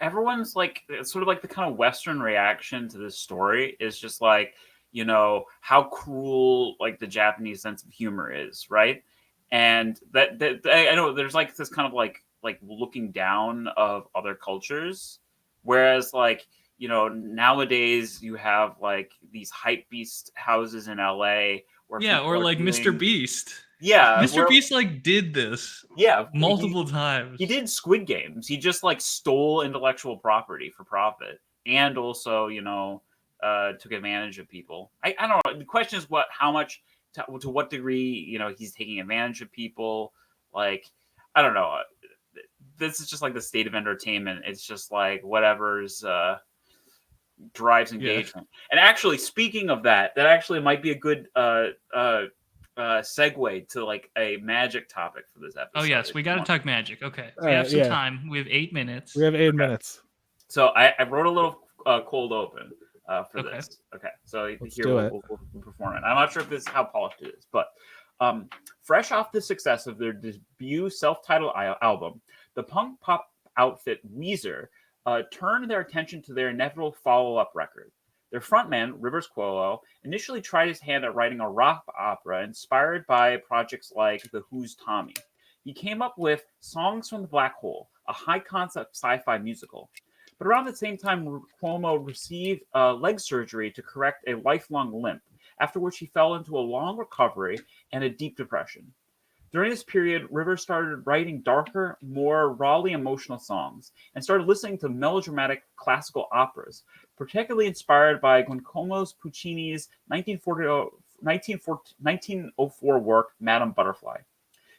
Everyone's like, it's sort of like the kind of Western reaction to this story is just like, you know, how cruel like the Japanese sense of humor is, right? And that I know there's like this kind of like looking down of other cultures, whereas like, you know, nowadays you have like these hype beast houses in LA where or like Mr. Beast. Yeah, Mr. Beast like did this. Yeah, multiple times. He did Squid Games. He just like stole intellectual property for profit, and also, you know, took advantage of people. I don't know. The question is how much, to what degree, you know, he's taking advantage of people. Like, I don't know. This is just like the state of entertainment. It's just like whatever's drives engagement. And actually, speaking of that actually might be a good segue to like a magic topic for this episode. Oh yes, we got to talk magic. Okay, we have some time. We have 8 minutes. We have 8 minutes. So I wrote a little cold open for this. Okay, so we'll perform it. I'm not sure if this is how polished it is, but fresh off the success of their debut self-titled album, the punk pop outfit Weezer turned their attention to their inevitable follow-up record. Their frontman, Rivers Cuomo, initially tried his hand at writing a rock opera inspired by projects like The Who's Tommy. He came up with Songs from the Black Hole, a high-concept sci-fi musical. But around the same time, Cuomo received leg surgery to correct a lifelong limp, after which he fell into a long recovery and a deep depression. During this period, Rivers started writing darker, more rawly emotional songs and started listening to melodramatic classical operas, particularly inspired by Giacomo Puccini's 1904 work, Madame Butterfly.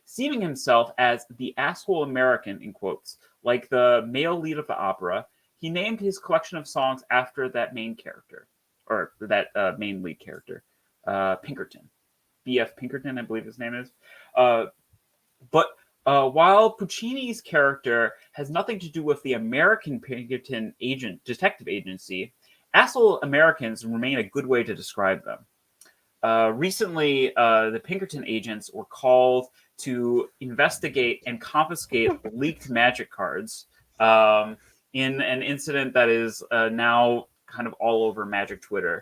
Seeing himself as the asshole American, in quotes, like the male lead of the opera, he named his collection of songs after that main character, or that main lead character, Pinkerton. B.F. Pinkerton, I believe his name is. But while Puccini's character has nothing to do with the American Pinkerton detective agency, asshole Americans remain a good way to describe them. Recently, the Pinkerton agents were called to investigate and confiscate leaked magic cards in an incident that is now kind of all over Magic Twitter.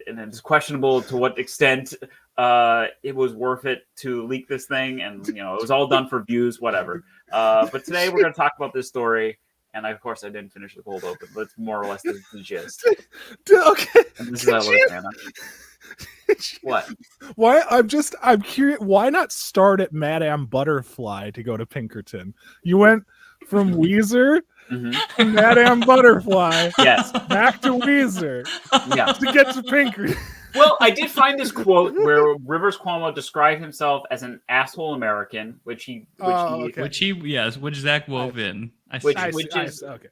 And it's questionable to what extent it was worth it to leak this thing, and you know, it was all done for views, whatever. But today we're going to talk about this story, and of course I didn't finish the cold open, but it's more or less the gist. Okay. And this is how it Anna. What? Why? I'm curious. Why not start at Madame Butterfly to go to Pinkerton? You went from Weezer to Madame Butterfly. Yes. Back to Weezer. Yeah. To get to Pinkerton. Well, I did find this quote where Rivers Cuomo described himself as an asshole American, which Zach wove in. Okay.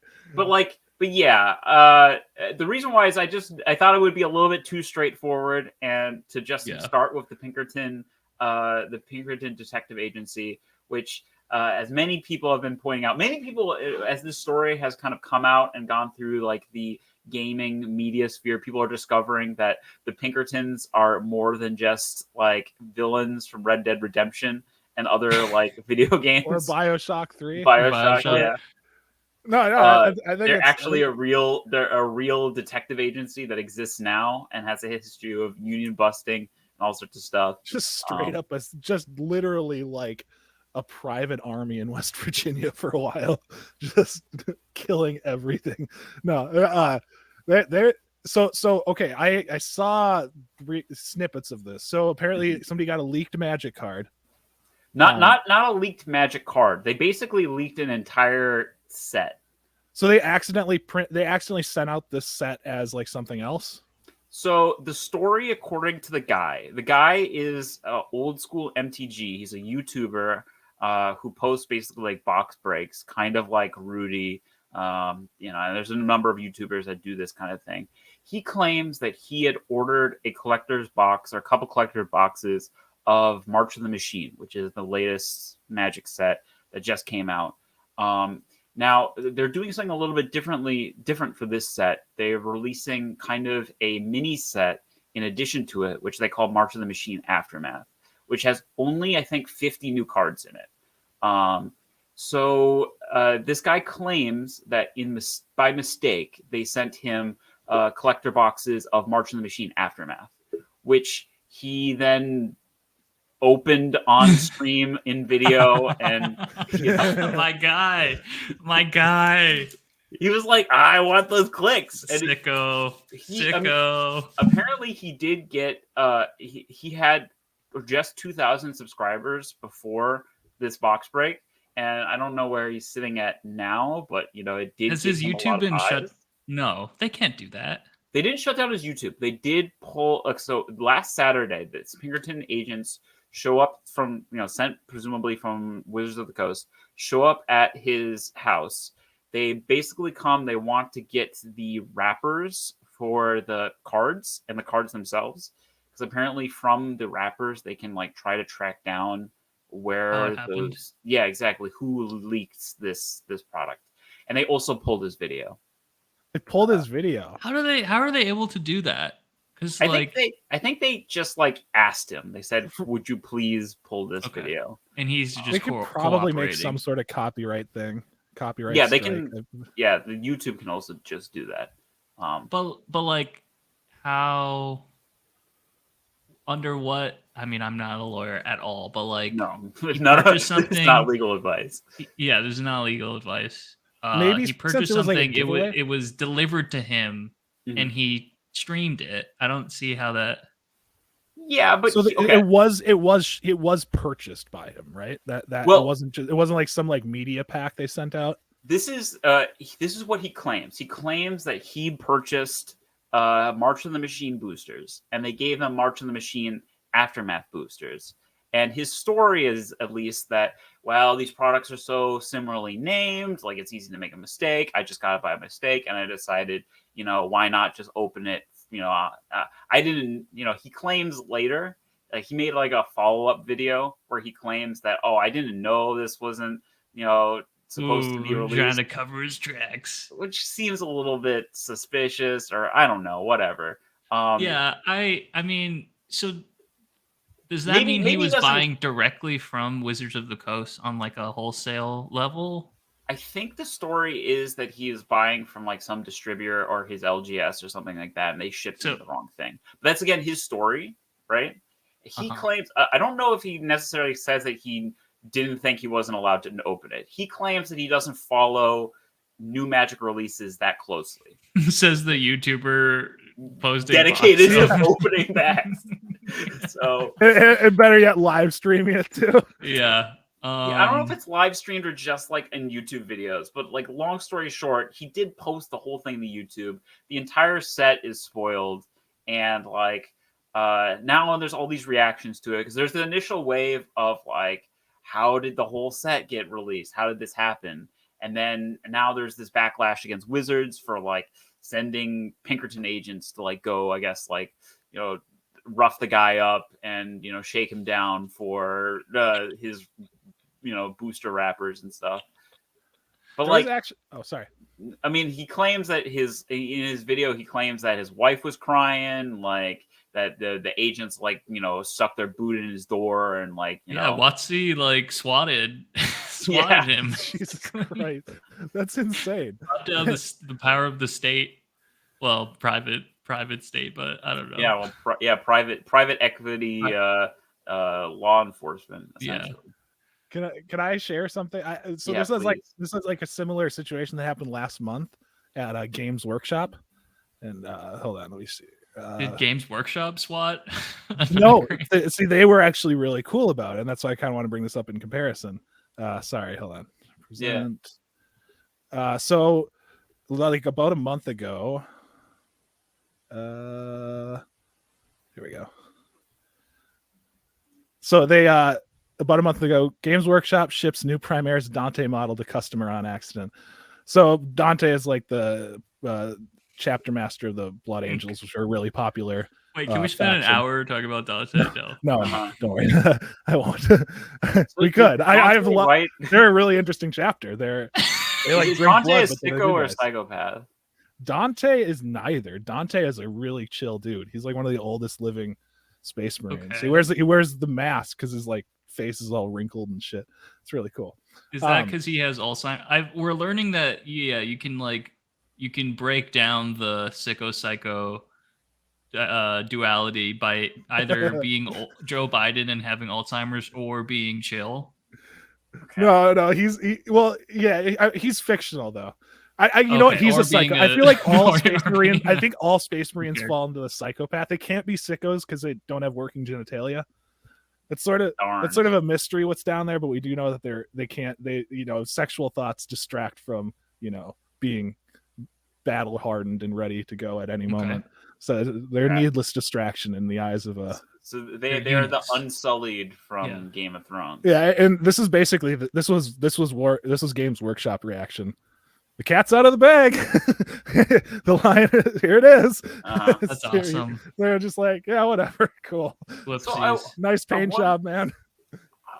But yeah, the reason why is I thought it would be a little bit too straightforward, and to just start with the Pinkerton detective agency, which as many people have been pointing out, many people, as this story has kind of come out and gone through like the gaming media sphere, people are discovering that the Pinkertons are more than just like villains from Red Dead Redemption and other like video games. Or BioShock 3. BioShock, BioShock. yeah. No, I think They're it's actually a real detective agency that exists now and has a history of union busting and all sorts of stuff. just straight up just literally like a private army in West Virginia for a while, just killing everything. No, they're so okay. I saw snippets of this. So apparently somebody got a leaked Magic card. Not a leaked Magic card. They basically leaked an entire set. So they accidentally sent out this set as like something else. So the story, according to the guy is old school MTG. He's a YouTuber who posts basically like box breaks, kind of like Rudy. And there's a number of YouTubers that do this kind of thing. He claims that he had ordered a collector's box or a couple collector boxes of March of the Machine, which is the latest Magic set that just came out. Now they're doing something a little bit different for this set. They're releasing kind of a mini set in addition to it, which they call March of the Machine Aftermath, which has only, I think, 50 new cards in it. So this guy claims that by mistake, they sent him collector boxes of March of the Machine Aftermath, which he then opened on stream in video. And my guy. He was like, I want those clicks. And Sicko. Apparently he did get, he had just 2,000 subscribers before this box break. And I don't know where he's sitting at now, but it did. Has his YouTube been shut? No, they can't do that. They didn't shut down his YouTube. They did pull. So last Saturday, the Pinkerton agents show up from, sent presumably from Wizards of the Coast, show up at his house. They basically come. They want to get the wrappers for the cards and the cards themselves, because apparently from the wrappers they can like try to track down where those, exactly, who leaked this product. And they also pulled his video. They pulled his video. How are they able to do that? Because I think they just like asked him. They said, "Would you please pull this video?" And he's just they could probably make some sort of copyright thing. Copyright. Yeah, they can. Yeah, the YouTube can also just do that. But like how? Under what? I mean, I'm not a lawyer at all, but like, no, it's not legal advice. Yeah, there's not legal advice. Maybe he purchased something. Like it was delivered to him, and he streamed it. I don't see how that. Yeah, but so it was purchased by him, right? It wasn't like some like media pack they sent out. This is what he claims. He claims that he purchased March of the Machine boosters, and they gave him March of the Machine Aftermath boosters. And his story is at least that, well, these products are so similarly named, like it's easy to make a mistake. I just got it by mistake, and I decided, why not just open it? I didn't, he claims later, like he made like a follow-up video where he claims that, I didn't know this wasn't, supposed to be released. Trying to cover his tracks. Which seems a little bit suspicious, or I don't know, whatever. I mean, so does that mean he was buying directly from Wizards of the Coast on like a wholesale level? I think the story is that he is buying from like some distributor or his LGS or something like that, and they shipped him the wrong thing. But that's again his story, right? He claims, I don't know if he necessarily says that he didn't think he wasn't allowed to open it. He claims that he doesn't follow new Magic releases that closely. Says the YouTuber posting dedicated to opening bags. So and better yet, live streaming it too. Yeah. I don't know if it's live streamed or just like in YouTube videos, but like long story short, he did post the whole thing to YouTube. The entire set is spoiled, and like now there's all these reactions to it because there's the initial wave of like, how did the whole set get released? How did this happen? And then now there's this backlash against Wizards for like sending Pinkerton agents to like go, I guess, like, rough the guy up and, shake him down for his, booster rappers and stuff. But There like, was actually, oh sorry. I mean, he claims that in his video, he claims that his wife was crying, like that the agents like stuck their boot in his door and like Watsy like swatted him. Jesus Christ, that's insane. Dropped down the power of the state. Well, private state, but I don't know. Yeah, well, private equity law enforcement. Essentially. Yeah. Can I share something? This was like a similar situation that happened last month at a Games Workshop. And hold on, let me see. Did Games Workshop SWAT? No, see, they were actually really cool about it, and that's why I kind of want to bring this up in comparison. Sorry, hold on. Present. Yeah. So, like about a month ago. Here we go. So they about a month ago, Games Workshop ships new Primaris Dante model to customer on accident. So Dante is like the chapter master of the Blood Angels, which are really popular. Wait, can we spend an hour talking about Dante? No, don't worry. I won't. We could. I have a lot. Right? They're a really interesting chapter. They like is Dante a Sicko or a psychopath? Dante is neither. Dante is a really chill dude. He's like one of the oldest living Space Marines. Okay. He wears the mask because his like face is all wrinkled and shit. It's really cool. Is that because he has Alzheimer's? We're learning that you can break down the Sicko Psycho duality by either being Joe Biden and having Alzheimer's or being chill. Okay. No, he's fictional though. You know what? He's a psycho. I feel like all Space Marines. I think all Space Marines fall into the psychopath. They can't be sickos because they don't have working genitalia. It's sort of a mystery what's down there, but we do know that they can't. Sexual thoughts distract from being battle hardened and ready to go at any moment. So they're needless distraction in the eyes of a. So they are the Unsullied from Game of Thrones. Yeah, and this is basically this was Games Workshop reaction. The cat's out of the bag. The lion, here it is. That's awesome. They're just like, yeah, whatever, cool. Nice paint job, man.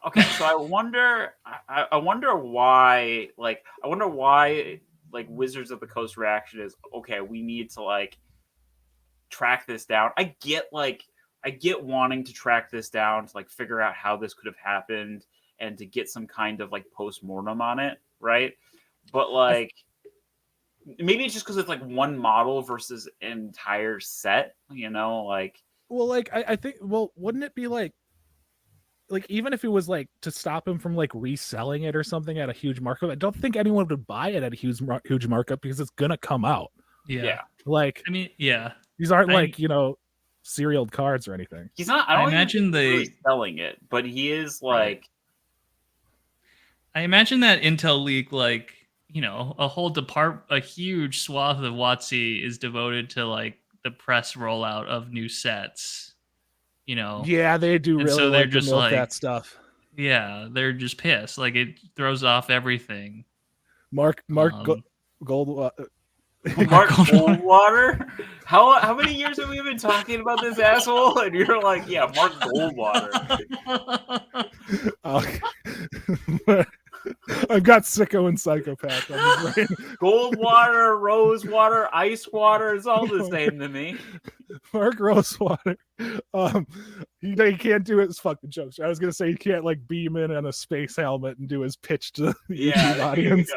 Okay, so I wonder why Wizards of the Coast reaction is okay. We need to like track this down. I get wanting to track this down to like figure out how this could have happened and to get some kind of like post-mortem on it, right? But like maybe it's just because it's like one model versus an entire set, like. Well, like I think. Well, wouldn't it be like even if it was like to stop him from like reselling it or something at a huge markup? I don't think anyone would buy it at a huge markup because it's gonna come out. Yeah. Like I mean, yeah. These aren't serialed cards or anything. He's not. I imagine they selling it, but he is like. Right. I imagine that intel leak, like, a huge swath of WotC is devoted to like the press rollout of new sets. Yeah, they do really. So they're just like that stuff. Yeah, they're just pissed. Like it throws off everything. Mark Goldwater. Mark Goldwater? How many years have we been talking about this asshole? And you're like, yeah, Mark Goldwater. Okay. I've got Sicko and Psychopath on the brain. Goldwater, Rosewater, Ice Water, it's all the same to me. Mark Rosewater. He can't do his fucking jokes. I was gonna say he can't like beam in on a space helmet and do his pitch to the YouTube audience.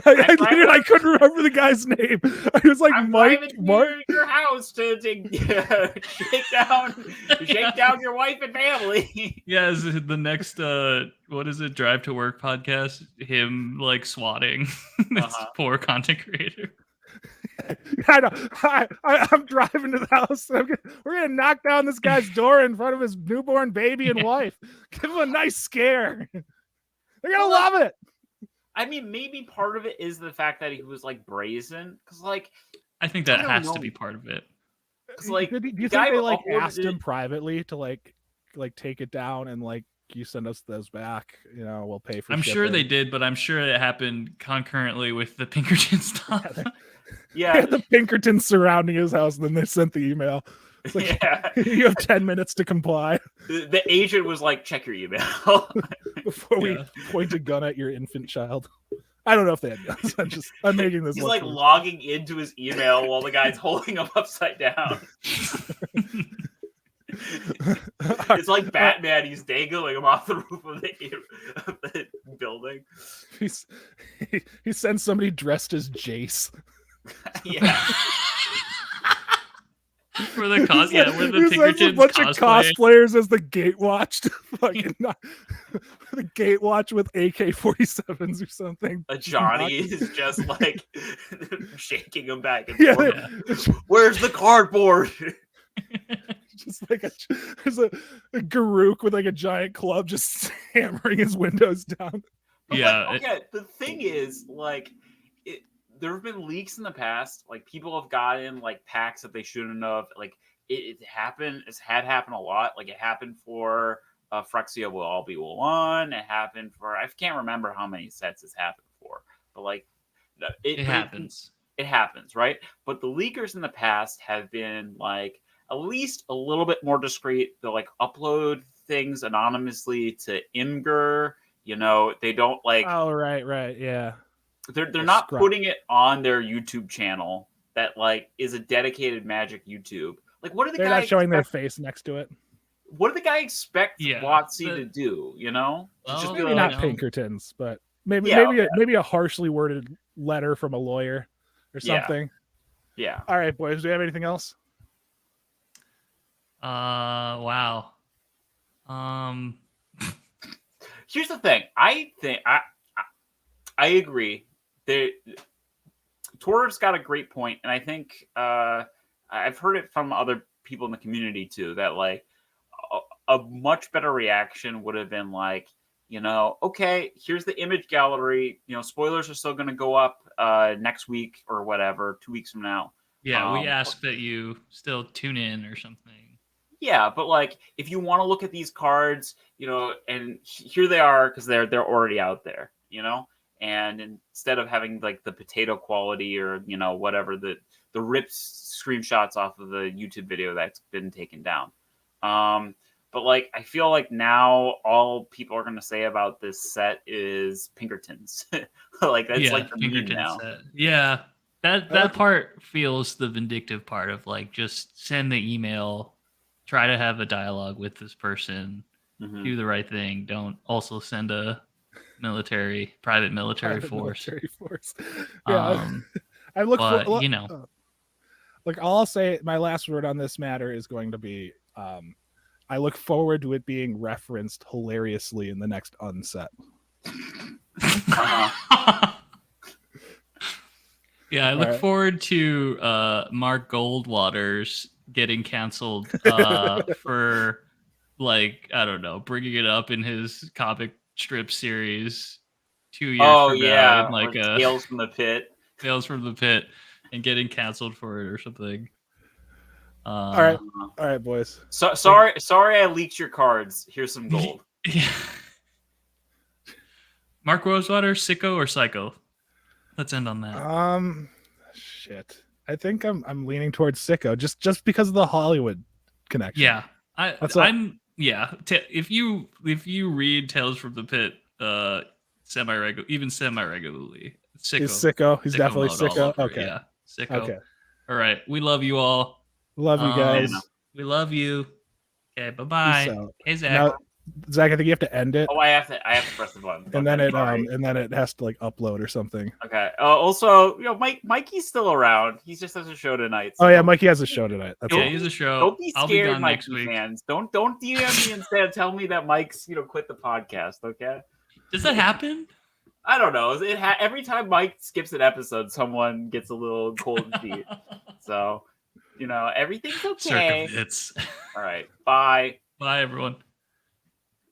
I couldn't remember the guy's name. I was like, Mark. Your house to shake down your wife and family. Yeah, is the next what is it? Drive to Work podcast? Him like swatting this poor content creator. I know. I'm driving to the house. We're gonna knock down this guy's door in front of his newborn baby and wife. Give him a nice scare. They're gonna love it. I mean, maybe part of it is the fact that he was like brazen, because like I think that has to be part of it. Like, do you think they like asked him privately to like take it down and like you send us those back? We'll pay for. I'm sure they did, but I'm sure it happened concurrently with the Pinkerton stuff. Yeah, the Pinkerton surrounding his house, and then they sent the email. It's like, Yeah. you have 10 minutes to comply The agent was like, check your email. before we point a gun at your infant child. I don't know if they had guns. I'm making this. He's look like worse. logging into his email while the guy's holding him upside down. It's like Batman. He's dangling him off the roof of the building. He sends somebody dressed as Jace. Yeah. For the cos, yeah, with the He sends a Pinkerton bunch of cosplay. cosplayers as the Gatewatch to fucking the Gatewatch with AK-47s or something. Johnny is just like shaking him back and Yeah, forth. Where's the cardboard? just like there's a Garuk with like a giant club just hammering his windows down. But Yeah, like, okay, the thing is, like, there have been leaks in the past. Like, people have gotten like packs that they shouldn't have. Like, it happened. It's had happened a lot. Like, it happened for Phyrexia Will All Be One. It happened for, I can't remember how many sets it's happened for, but like, it happens. It happens, right? But the leakers in the past have been like at least a little bit more discreet. They'll like upload things anonymously to Imgur. You know, they don't like. Oh, right, yeah. They're not putting it on their YouTube channel that like is a dedicated Magic YouTube. Like, what are They're not showing their face next to it. What do the guy expect WotC to do? You know, just maybe not Pinkertons, but maybe a harshly worded letter from a lawyer or something. Yeah. All right, boys. Do you have anything else? Wow. Here's the thing. I agree. Tor's got a great point, and I think I've heard it from other people in the community too, that like a much better reaction would have been like, you know, okay, here's the image gallery. You know, spoilers are still going to go up next week or whatever, 2 weeks from now. Yeah, we ask that you still tune in or something. Yeah, but like if you want to look at these cards, you know, and here they are because they're already out there, you know. And instead of having like the potato quality or, you know, whatever, the ripped screenshots off of the YouTube video that's been taken down. But like, I feel like now all people are going to say about this set is Pinkertons. Like that's like the Pinkerton now. Set. Yeah, that part feels the vindictive part of like, just send the email, try to have a dialogue with this person, do the right thing. Don't also send a private military force. Yeah, I look for, you know, like I'll say my last word on this matter is going to be, I look forward to it being referenced hilariously in the next unset. Yeah, I look forward to Mark Goldwater's getting canceled for like, I don't know, bringing it up in his comic strip series 2 years from now, in like Tales from the Pit, and getting canceled for it or something. All right, boys. So sorry I leaked your cards. Here's some gold. Yeah. Mark Rosewater, Sicko or Psycho? Let's end on that. Shit. I think I'm leaning towards Sicko just because of the Hollywood connection. Yeah, if you read Tales from the Pit semi-regularly, Sicko. He's definitely Sicko. Okay. Yeah, Sicko. Okay. All right. We love you all. Love you guys. We love you. Okay. Bye-bye. Hey, Zach. Now, Zach, I think you have to end it. Oh, I have to press the button. And then it has to like upload or something. Okay. Also, you know, Mikey's still around. He just has a show tonight. So Mikey has a show tonight. That's he has a show. Don't be scared, Mikey fans. Don't DM me instead. Tell me that Mike's quit the podcast. Okay. Does that happen? I don't know. Every time Mike skips an episode, someone gets a little cold feet. So, you know, everything's okay. Circumvents. All right. Bye. Bye, everyone.